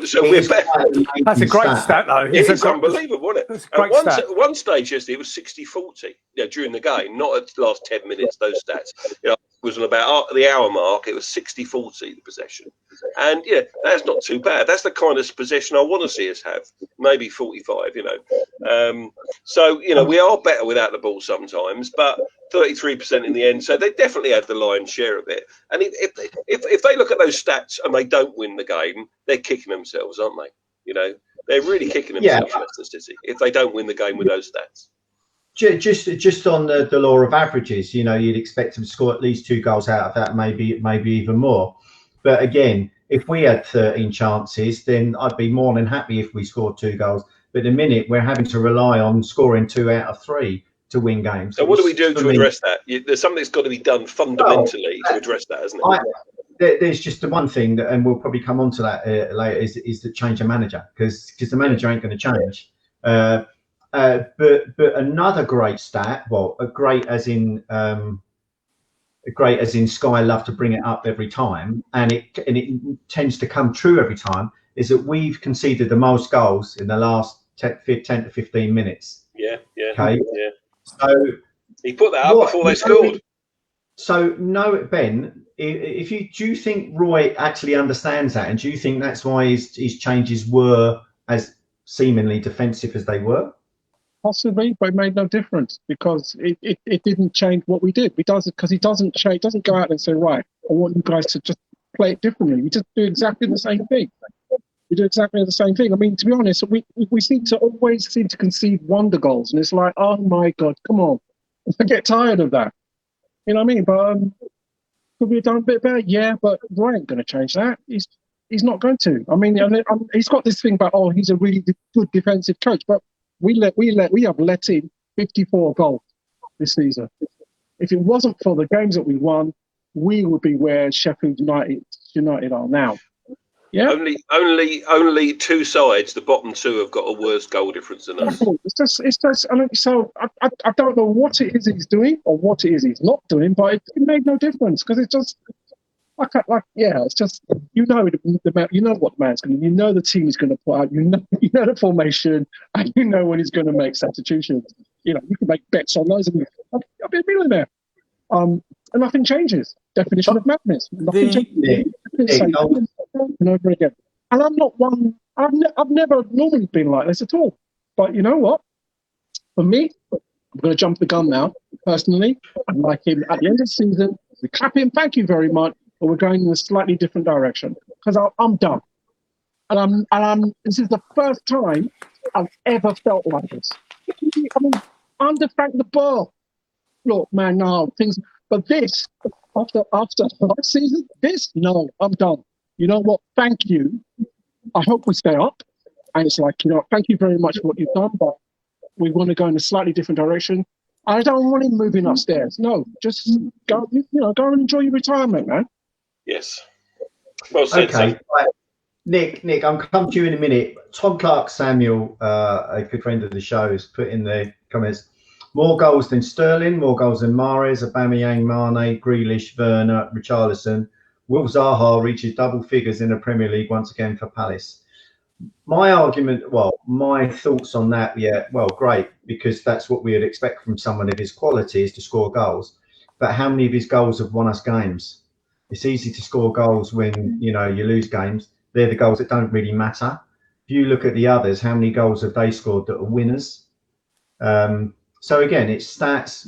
So we're better. That's a great stat, though. It's unbelievable, isn't it? At one stage yesterday, it was 60-40 during the game, not at the last 10 minutes, those stats. It was on about the hour mark, it was 60-40, the possession. And, that's not too bad. That's the kind of possession I want to see us have. Maybe 45, So, we are better without the ball sometimes, but 33% in the end. So they definitely had the lion's share of it. And if they look at those stats and they don't win the game, they're kicking themselves, aren't they? They're really kicking themselves, Leicester City, if they don't win the game with those stats. Just on the law of averages, you'd expect them to score at least 2 goals out of that, maybe even more. But again, if we had 13 chances, then I'd be more than happy if we scored 2 goals. But the minute we're having to rely on scoring 2 out of 3 to win games. So what do we do to address that? There's something that's got to be done fundamentally to address that, hasn't it? There's just the one thing, and we'll probably come on to that later, is to change the manager, because the manager ain't going to change. But another great stat, great as in Sky love to bring it up every time, and it tends to come true every time, is that we've conceded the most goals in the last 10 to 15 minutes. Yeah. Okay. Yeah. So he put that up before they scored. So no, Ben, do you think Roy actually understands that, and do you think that's why his changes were as seemingly defensive as they were? Possibly, but it made no difference because it didn't change what we did. He doesn't go out and say, right, I want you guys to just play it differently. We just do exactly the same thing. We do exactly the same thing. I mean, to be honest, we seem to concede wonder goals, and it's like, oh my God, come on. I get tired of that. You know what I mean? But could we have done a bit better? Yeah, but Roy ain't going to change that. He's not going to. I mean, he's got this thing about, he's a really good defensive coach, but we have let in 54 goals this season. If it wasn't for the games that we won, we would be where Sheffield United are now. Yeah. Only 2 sides, the bottom 2, have got a worse goal difference than us. It's just. I mean, so I don't know what it is he's doing or what it is he's not doing, but it made no difference because it's just. It's just you know what the man's going to. You know the team is going to put out. You know the formation, and you know when he's going to make substitutions. You can make bets on those, and I'll be a millionaire. And nothing changes. Definition of madness. Nothing changes. Over again. And I'm not one. I've never normally been like this at all. But you know what? For me, I'm going to jump the gun now. Personally, I'm like him at the end of the season. We clap him. Thank you very much. But we're going in a slightly different direction because I'm done. And I'm. This is the first time I've ever felt like this. I mean, under Frank the Ball. Look, man, no things. But this, after last season, no, I'm done. You know what? Thank you. I hope we stay up. And it's like, thank you very much for what you've done, but we want to go in a slightly different direction. I don't want him moving upstairs. No, just go and enjoy your retirement, man. Yes. Well said. Okay. Right. Nick, I'm coming to you in a minute. Tom Clark Samuel, a good friend of the show, has put in the comments, more goals than Sterling, more goals than Mahrez, Aubameyang, Mane, Grealish, Werner, Richarlison. Will Zaha reaches double figures in the Premier League once again for Palace? My thoughts on that, great, because that's what we would expect from someone of his quality, is to score goals. But how many of his goals have won us games? It's easy to score goals when, you lose games. They're the goals that don't really matter. If you look at the others, how many goals have they scored that are winners? So again, it's stats,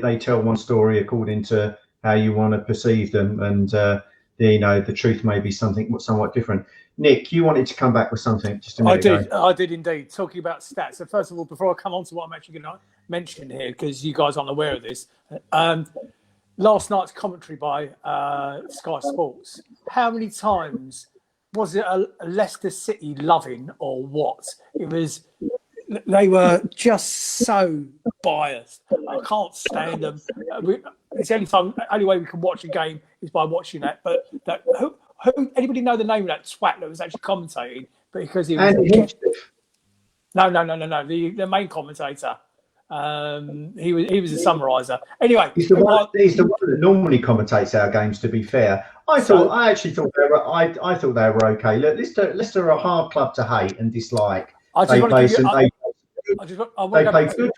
they tell one story according to how you want to perceive them. And, the truth may be something somewhat different. Nick, you wanted to come back with something just a minute ago. I did indeed. Talking about stats. So first of all, before I come on to what I'm actually going to mention here, because you guys aren't aware of this, last night's commentary by Sky Sports, how many times was it a Leicester City loving or what? They were just so biased. I can't stand them. It's the only way we can watch a game is by watching that. But anybody know the name of that twat that was actually commentating? Because he was no. The main commentator. He was a summariser. Anyway, he's the one that normally commentates our games. To be fair, I actually thought they were. I thought they were okay. Look, Leicester are a hard club to hate and dislike. They play good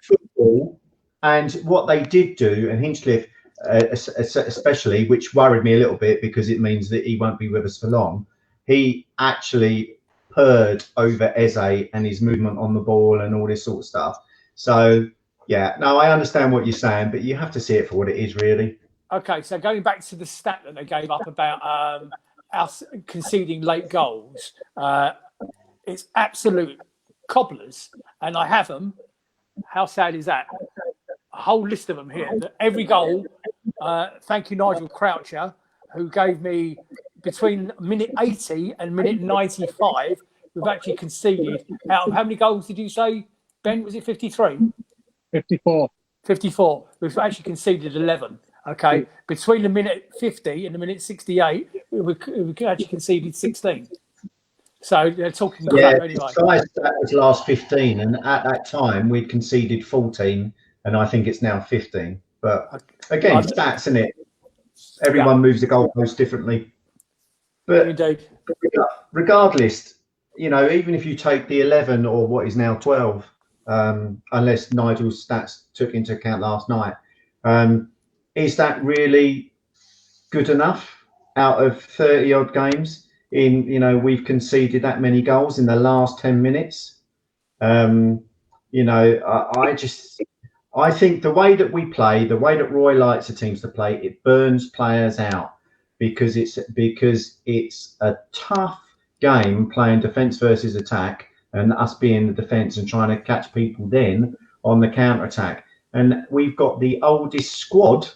football, and what they did do, and Hinchcliffe especially, which worried me a little bit because it means that he won't be with us for long. He actually purred over Eze and his movement on the ball and all this sort of stuff. So, I understand what you're saying, but you have to see it for what it is, really. Okay, so going back to the stat that they gave up about us conceding late goals, it's absolute cobblers, and I have them. How sad is that? A whole list of them here. Every goal, thank you, Nigel Croucher, who gave me between minute 80 and minute 95, we've actually conceded. Out of how many goals did you say, Ben? Was it 53? 54. 54. We've actually conceded 11. Okay. Between the minute 50 and the minute 68, we actually conceded 16. So they're talking crap anyway. That was last 15, and at that time we'd conceded 14, and I think it's now 15. But again, stats, isn't it? Everyone moves the goalpost differently. But indeed, regardless, even if you take the 11 or what is now 12, unless Nigel's stats took into account last night, is that really good enough out of 30 odd games? We've conceded that many goals in the last 10 minutes. I think the way that we play, the way that Roy likes the teams to play, it burns players out because it's a tough game playing defence versus attack, and us being the defence and trying to catch people then on the counter attack. And we've got the oldest squad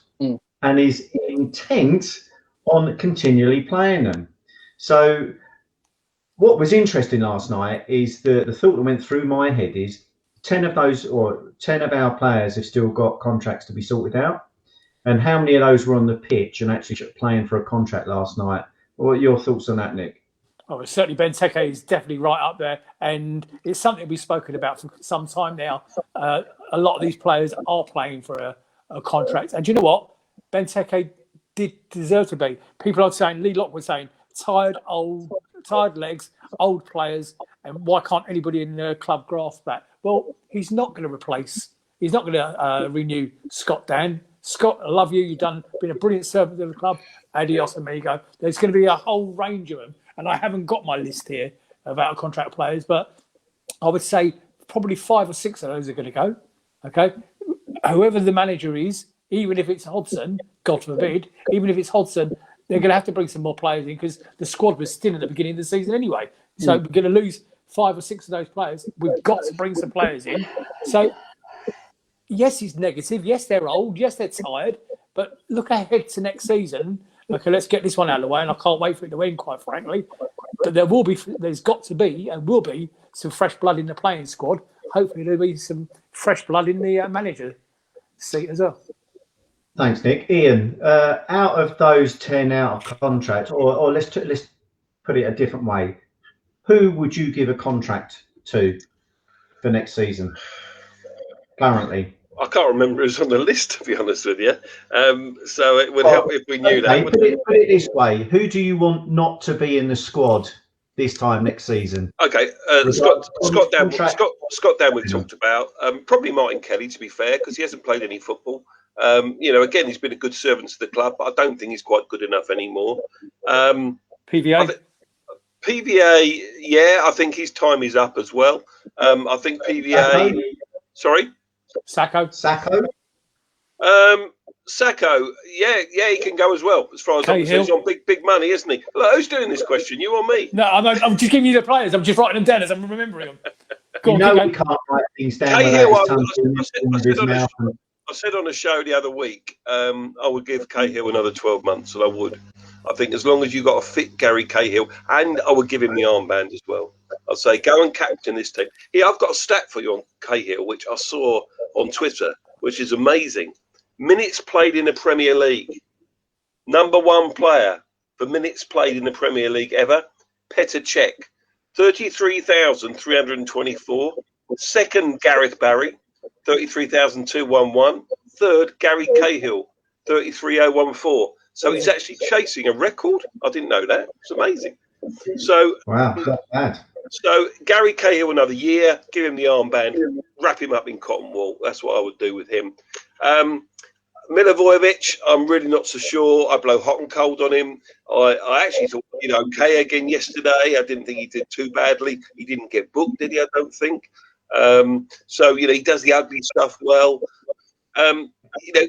and is intent on continually playing them. So what was interesting last night is the thought that went through my head is 10 of our players have still got contracts to be sorted out. And how many of those were on the pitch and actually playing for a contract last night? What are your thoughts on that, Nick? Oh, certainly Benteke is definitely right up there. And it's something we've spoken about for some time now. A lot of these players are playing for a contract. And do you know what? Benteke did deserve to be. People are saying, Lee Lock was saying, tired legs, old players, and why can't anybody in the club grasp that? Well, he's not going to renew Scott Dan. Scott, I love you. You've been a brilliant servant to the club. Adios, amigo. There's going to be a whole range of them, and I haven't got my list here of out of contract players, but I would say probably 5 or 6 of those are going to go. Okay, whoever the manager is, even if it's Hodgson, God forbid, even if it's Hodgson, they're going to have to bring some more players in because the squad was thin at the beginning of the season anyway. So we're going to lose 5 or 6 of those players. We've got to bring some players in. So, yes, he's negative. Yes, they're old. Yes, they're tired. But look ahead to next season. Okay, let's get this one out of the way, and I can't wait for it to end, quite frankly. But there's got to be, and will be, some fresh blood in the playing squad. Hopefully there'll be some fresh blood in the manager seat as well. Thanks, Nick. Ian, out of those 10 out of contract, or let's put it a different way, who would you give a contract to for next season currently? I can't remember who's on the list, to be honest with you. So it would help if we knew that. Put it this way: who do you want not to be in the squad this time next season? Okay, Scott Dan we've talked about. Probably Martin Kelly, to be fair, because he hasn't played any football. Again, he's been a good servant to the club, but I don't think he's quite good enough anymore. PVA? PVA, yeah, I think his time is up as well. I think PVA... Sorry? Sacco? Sacco, yeah, he can go as well, as far as I'm concerned. He's on big money, isn't he? Look, who's doing this question, you or me? No, I'm just giving you the players. I'm just writing them down as I'm remembering them. We can't write things down. I said on a show the other week, I would give Cahill another 12 months, and I would. I think as long as you got a fit Gary Cahill, and I would give him the armband as well. I'd say go and captain this team. Yeah, I've got a stat for you on Cahill, which I saw on Twitter, which is amazing. Minutes played in the Premier League. Number 1 player for minutes played in the Premier League ever, Petr Cech, 33,324. Second, Gareth Barry, 33,211. Third, Gary Cahill, 33,014. So he's actually chasing a record. I didn't know that. It's amazing. So wow, not bad. So Gary Cahill another year, give him the armband, wrap him up in cotton wool. That's what I would do with him. Milivojevic, I'm really not so sure. I blow hot and cold on him. I actually thought, okay again yesterday. I didn't think he did too badly. He didn't get booked, did he? I don't think. So he does the ugly stuff well.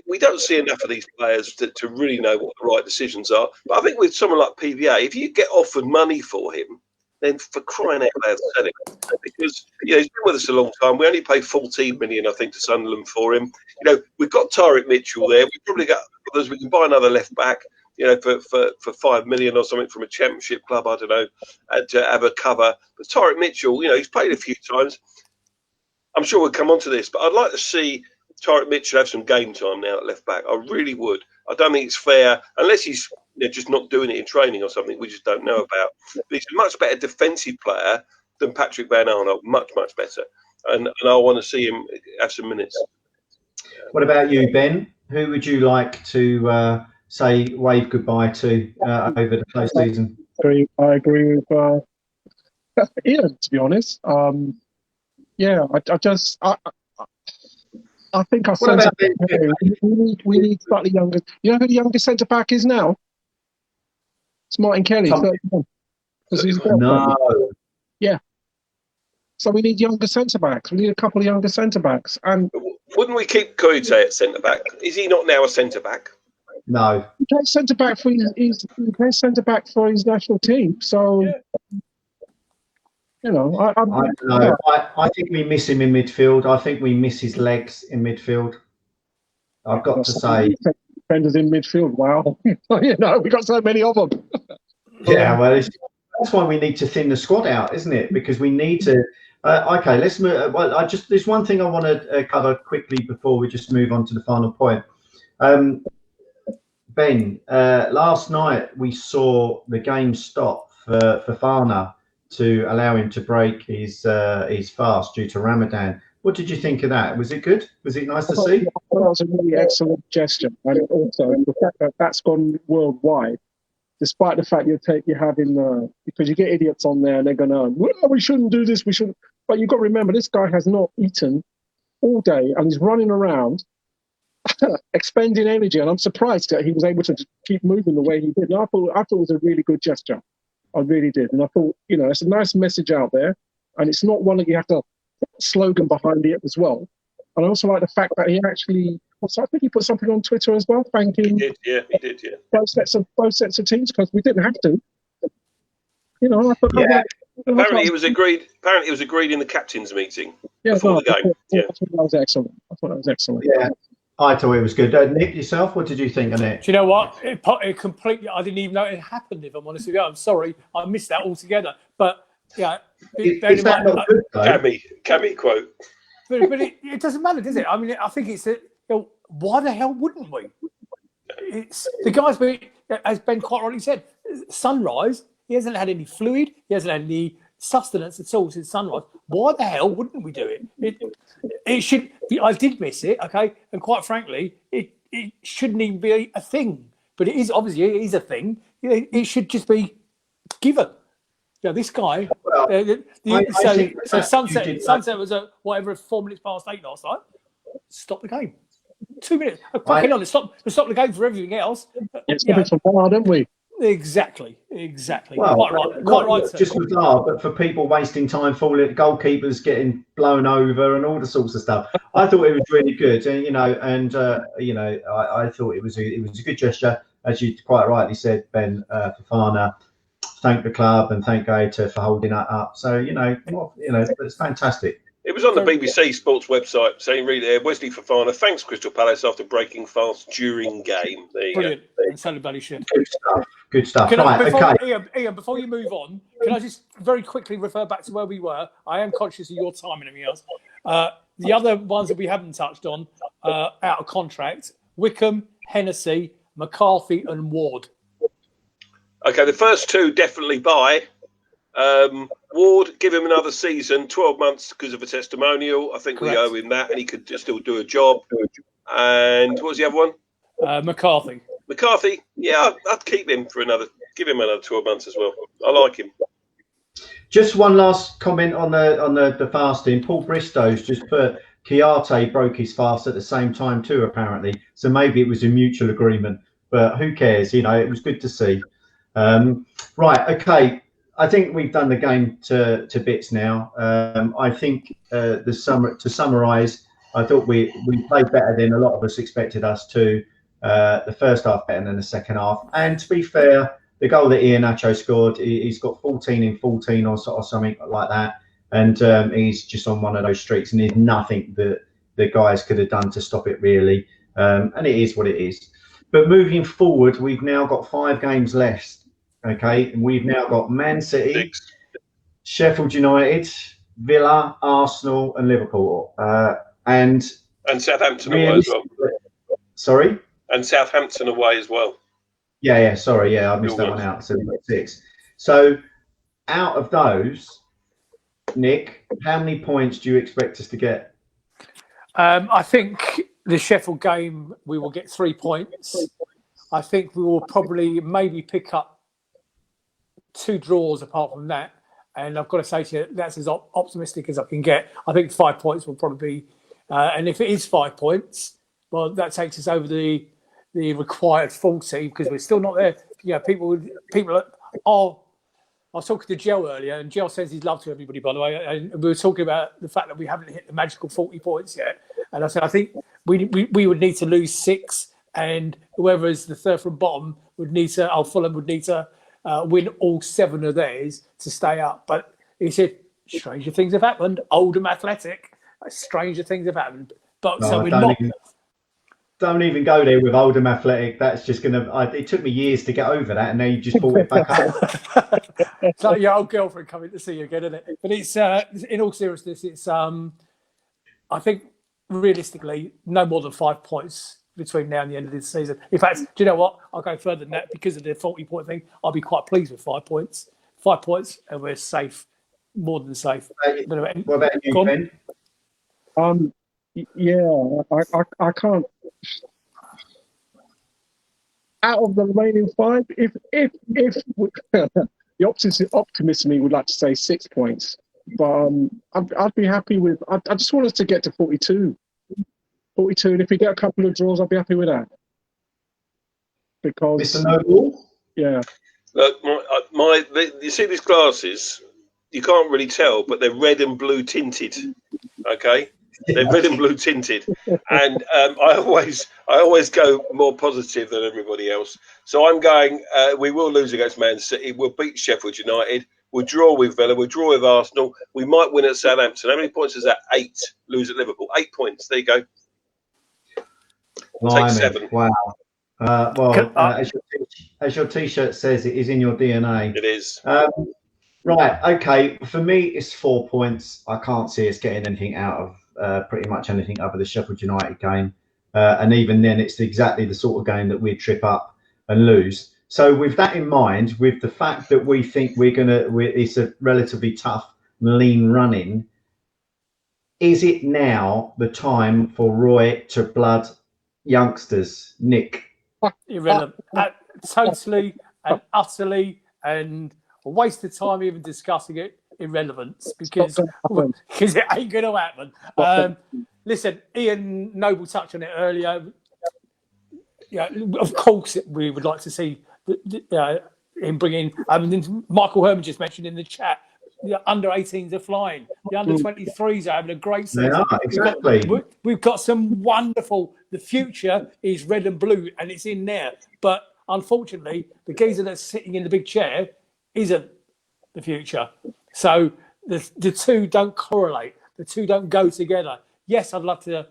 We don't see enough of these players to really know what the right decisions are. But I think with someone like PVA, if you get offered money for him, then for crying out loud, sell him. Because he's been with us a long time. We only paid 14 million, I think, to Sunderland for him. We've got Tyrick Mitchell there. We've probably got others. We can buy another left back, for 5 million or something from a championship club. I don't know, and to have a cover. But Tyrick Mitchell, he's played a few times. I'm sure we'll come on to this, but I'd like to see Tyrick Mitchell have some game time now at left back. I really would. I don't think it's fair, unless he's just not doing it in training or something we just don't know about. But he's a much better defensive player than Patrick Van Arnold, much, much better. And I want to see him have some minutes. What about you, Ben? Who would you like to say wave goodbye to over the close season? I agree with Ian, to be honest. I think our centre we need slightly younger. You know who the youngest centre back is now? It's Martin Kelly. 31. No. Yeah. So we need younger centre backs. We need a couple of younger centre backs. And wouldn't we keep Koite at centre back? Is he not now a centre back? No. He plays centre back for his national team. So. Yeah. I think we miss him in midfield. I think we miss his legs in midfield. I've got to say, defenders in midfield. Wow, we got so many of them. Yeah, well, that's why we need to thin the squad out, isn't it? Because we need to. Okay, let's move. Well, there's one thing I want to cover quickly before we just move on to the final point. Ben, last night we saw the game stop for Fofana to allow him to break his fast due to Ramadan. What did you think of that? Was it good? Was it nice to see? I thought that was a really excellent gesture, and also the fact that that's gone worldwide, despite the fact you're having because you get idiots on there and they're going, well, we shouldn't do this, we shouldn't. But you've got to remember, this guy has not eaten all day and he's running around expending energy, and I'm surprised that he was able to keep moving the way he did. And I thought it was a really good gesture. I really did. And I thought, it's a nice message out there. And it's not one that you have to put a slogan behind it as well. And I also like the fact that he actually, I think he put something on Twitter as well, thanking he did. both sets of teams, because we didn't have to. I thought, apparently it was agreed. Apparently it was agreed in the captains' meeting before the game. I thought that was excellent. Yeah. I thought it was good. Nick, yourself, what did you think on it? Do you know what? It completely. I didn't even know it happened. If I'm honest with you, I'm sorry, I missed that altogether. But yeah, is that not good, though? Cammy quote. But it doesn't matter, does it? I mean, I think it's why the hell wouldn't we? It's the guy's been, as Ben quite rightly said, sunrise. He hasn't had any fluid. He hasn't had any sustenance at all since sunrise. Why the hell wouldn't we do it? It should be. I did miss it, okay, and quite frankly, it shouldn't even be a thing. But it is, obviously it is a thing. It should just be given. This guy. Sunset was at whatever 4 minutes past 8 last night. Stop the game. 2 minutes. Cracking on. Stop the game for everything else. It's a bit of a didn't we? Exactly. Well, quite right. Just bizarre, but for people wasting time, falling, goalkeepers getting blown over, and all the sorts of stuff. I thought it was really good, and I thought it was a good gesture, as you quite rightly said, Ben. Fofana thanked the club and thanked Gaeta for holding that up. So it's fantastic. It was on the BBC Sports website saying, read there, Wesley Fofana thanks Crystal Palace after breaking fast during game. There you Brilliant. go. And celebration. Good stuff. Ian, before you move on, can I just very quickly refer back to where we were? I am conscious of your time and everything else. The other ones that we haven't touched on, out of contract, Wickham, Hennessy, McCarthy and Ward. Okay, the first two definitely buy. Ward, give him another season, 12 months because of a testimonial. I think Correct. We owe him that, and he could still do a job. And what was the other one? McCarthy, yeah, I'd keep him give him another 12 months as well. I like him. Just one last comment on the fasting. Paul Bristow's just put Chiarte broke his fast at the same time too, apparently. So maybe it was a mutual agreement, but who cares? It was good to see. Right, okay. I think we've done the game to bits now. I think to summarise, I thought we played better than a lot of us expected us to. The first half better than the second half. And to be fair, the goal that Iheanacho scored, he's got 14 in 14 or something like that. And he's just on one of those streaks, and there's nothing that the guys could have done to stop it, really. And it is what it is. But moving forward, we've now got 5 games left. Okay, and we've now got Man City, 6. Sheffield United, Villa, Arsenal, and Liverpool. And Southampton away as well. Sorry? And Southampton away as well. Yeah, sorry. Yeah, I missed that one out. So we've got 6. So out of those, Nick, how many points do you expect us to get? I think the Sheffield game, we will get 3 points. I think we will probably maybe pick up 2 draws apart from that. And I've got to say to you, that's as optimistic as I can get. I think 5 points will probably be, and if it is 5 points, well, that takes us over the required 40 because we're still not there. You know, people are. I was talking to Gel earlier, and Gel says he's love to everybody, by the way. And we were talking about the fact that we haven't hit the magical 40 points yet. And I said, I think we would need to lose 6, and whoever is the third from bottom would need to. Fulham would need to win all 7 of theirs to stay up. But he said, stranger things have happened. Oldham Athletic, stranger things have happened. But No, so we're not. Don't even go there with Oldham Athletic. That's just going to... It took me years to get over that, and now you just brought it back up. It's like your old girlfriend coming to see you again, isn't it? But it's, in all seriousness, it's, I think, realistically, no more than 5 points between now and the end of this season. In fact, do you know what? I'll go further than that because of the 40-point thing. I'll be quite pleased with 5 points. 5 points, and we're safe, more than safe. What about you, Ben? Yeah, I can't. Out of the remaining 5, if the optimist in me would like to say 6 points, but I'd be happy with. I just want us to get to 42, and if we get a couple of draws, I'll be happy with that. Because Mr. Noble? Yeah. Look, you see these glasses? You can't really tell, but they're red and blue tinted. Okay. They're red and blue tinted, and I always go more positive than everybody else. So I'm going. We will lose against Man City. We'll beat Sheffield United. We'll draw with Villa. We'll draw with Arsenal. We might win at Southampton. How many points is that? 8. Lose at Liverpool. 8 points. There you go. Take 7. Wow. As your T-shirt says, it is in your DNA. It is. Right. Okay. For me, it's 4 points. I can't see us getting anything out of pretty much anything other than the Sheffield United game. And even then, it's exactly the sort of game that we'd trip up and lose. So with that in mind, with the fact that we think it's a relatively tough, lean running, is it now the time for Roy to blood youngsters? Nick? Irrelevant. Totally and utterly, and a waste of time even discussing it. Irrelevance because it ain't going to happen. Listen, Ian Noble touched on it earlier. Yeah, of course we would like to see him bringing. Michael Herman just mentioned in the chat. The under 18s are flying. The under 23s are having a great season. Yeah, exactly. We've got some wonderful. The future is red and blue, and it's in there. But unfortunately, the geezer that's sitting in the big chair isn't the future. So the two don't correlate. The two don't go together. Yes, I'd love to,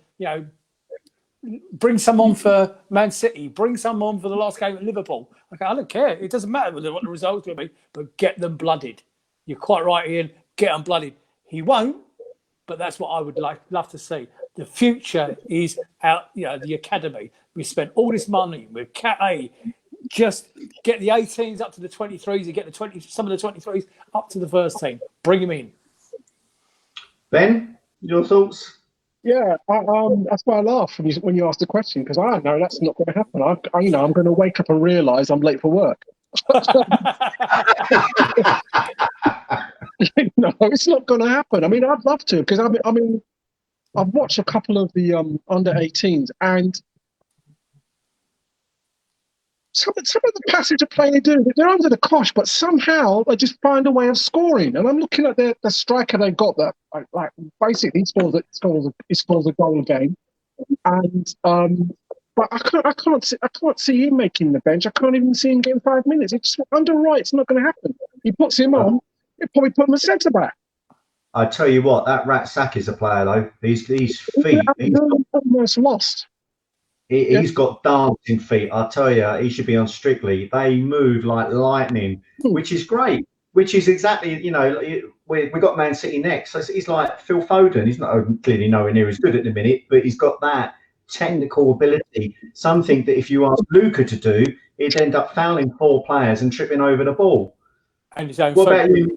bring someone for Man City, bring someone for the last game at Liverpool. Okay, I don't care. It doesn't matter what the results will be, but get them blooded. You're quite right, Ian. Get them blooded. He won't, but that's what I would love to see. The future is out. The academy. We spent all this money with Cat A. Just get the 18s up to the 23s and get some of the 23s up to the first team. Bring them in. Ben, your thoughts? Yeah, that's why I laughed when you asked the question, because I know that's not going to happen. I'm going to wake up and realise I'm late for work. No, it's not going to happen. I mean, I'd love to, because I've watched a couple of the under 18s, and some of the passage of play they do, they're under the cosh, but somehow they just find a way of scoring. And I'm looking at the striker they got that, basically he scores a goal a game. And But I can't see him making the bench. I can't even see him getting 5 minutes. It's under right. It's not going to happen. He puts him on. He'll probably put him as centre back. I tell you what, that Rat Sack is a player though. His feet, Almost lost. he's got dancing feet. I tell you, he should be on Strictly. They move like lightning, which is great. Which is exactly, you know, we got Man City next. So he's like Phil Foden. He's not clearly nowhere near as good at the minute, but he's got that technical ability. Something that if you ask Luca to do, he'd end up fouling 4 players and tripping over the ball. And his own. What about you?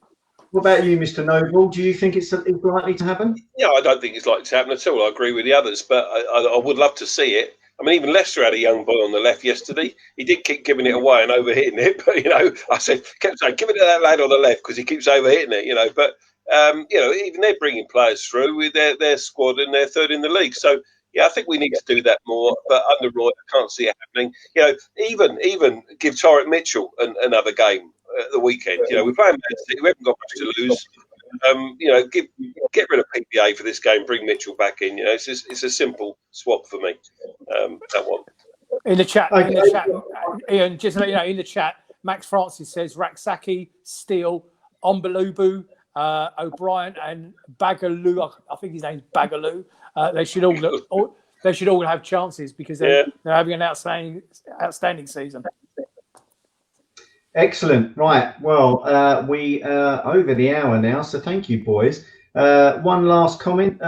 What about you, Mr. Noble? Do you think it's likely to happen? Yeah, I don't think it's likely to happen at all. I agree with the others, but I would love to see it. I mean, even Leicester had a young boy on the left yesterday. He did keep giving it away and overhitting it, but, you know, I kept saying, give it to that lad on the left because he keeps overhitting it, you know. But, you know, even they're bringing players through with their squad and they're third in the league. So, yeah, I think we need to do that more. But under Roy, I can't see it happening. You know, even give Tyrick Mitchell another game at the weekend. You know, we're playing Man City. We haven't got much to lose. You know, get rid of PPA for this game. Bring Mitchell back in. You know, it's a simple swap for me. That one. In the chat, Ian, just to let you know, in the chat, Max Francis says Raksaki, Steele, Ombalubu, O'Brien, and Bagaloo. I think his name's Bagaloo. They should all have chances because they're having an outstanding season. Excellent. Right. Well, we are over the hour now, so thank you, boys. One last comment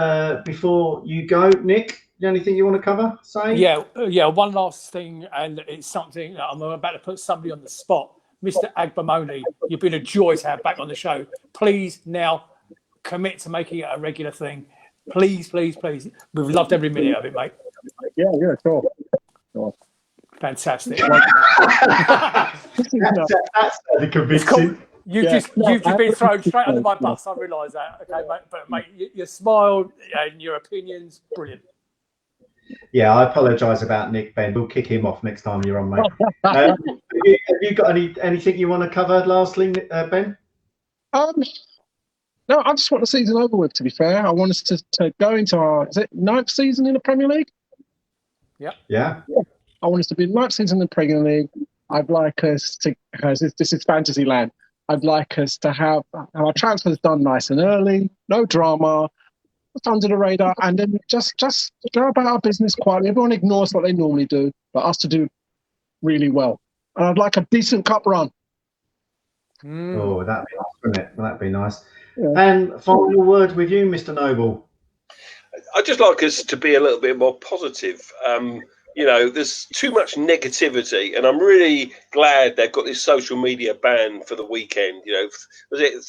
before you go, Nick. Anything you want to cover? Say. Yeah. One last thing, and it's something that I'm about to put somebody on the spot. Mr. Agbamoni, you've been a joy to have back on the show. Please now commit to making it a regular thing. Please. We've loved every minute of it, mate. Yeah, sure. Fantastic. That's the convincing. You've just been thrown straight under my bus. I realise that. Okay, mate. But mate, your smile and your opinions, brilliant. Yeah, I apologise about Nick, Ben. We'll kick him off next time you're on, mate. Have you got anything you want to cover lastly, Ben? No, I just want the season over with, to be fair. I want us to go into our 9th season in the Premier League? Yeah. I want us to be 9th season in the Premier League. I'd like us to, this is fantasy land, I'd like us to have our transfers done nice and early, no drama, just under the radar, and then just go about our business quietly. Everyone ignores what they normally do, but us to do really well. And I'd like a decent cup run. Oh, that'd be nice, wouldn't it? That'd be nice. Yeah. And final word with you, Mr. Noble. I'd just like us to be a little bit more positive. You know, there's too much negativity, and I'm really glad they've got this social media ban for the weekend. You know, was it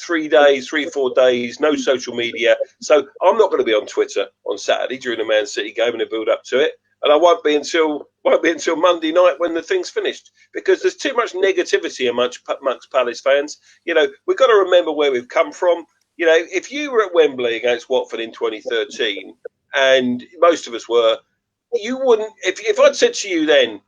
4 days, no social media? So I'm not going to be on Twitter on Saturday during the Man City game and the build up to it, and I won't be until Monday night when the thing's finished, because there's too much negativity amongst Palace fans. You know, we've got to remember where we've come from. You know, if you were at Wembley against Watford in 2013, and most of us were, you wouldn't. If I'd said to you then,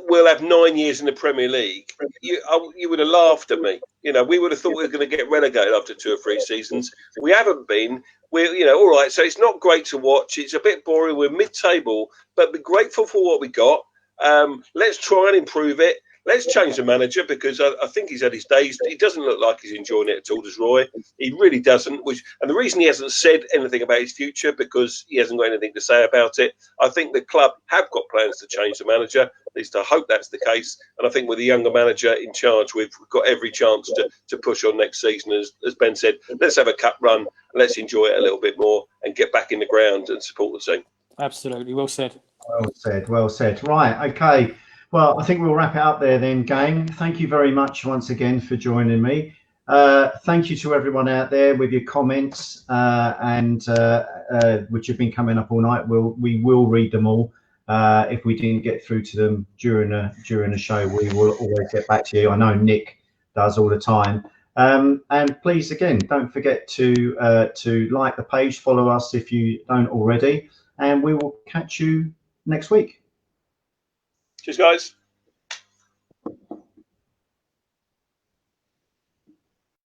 we'll have 9 years in the Premier League, you would have laughed at me. You know, we would have thought we were going to get relegated after 2 or 3 seasons. We haven't been. We're, you know, all right. So it's not great to watch. It's a bit boring. We're mid-table, but be grateful for what we got. Let's try and improve it. Let's change the manager, because I think he's had his days. He doesn't look like he's enjoying it at all, does Roy? He really doesn't. And the reason he hasn't said anything about his future, because he hasn't got anything to say about it. I think the club have got plans to change the manager. At least I hope that's the case. And I think with the younger manager in charge, we've got every chance to push on next season. As Ben said, let's have a cup run. And let's enjoy it a little bit more and get back in the ground and support the team. Absolutely. Well said. Well said. Right. Okay. Well, I think we'll wrap it up there then, gang. Thank you very much once again for joining me. Thank you to everyone out there with your comments, which have been coming up all night. We will read them all. If we didn't get through to them during a show, we will always get back to you. I know Nick does all the time. And please, again, don't forget to like the page, follow us if you don't already, and we will catch you next week. Cheers, guys.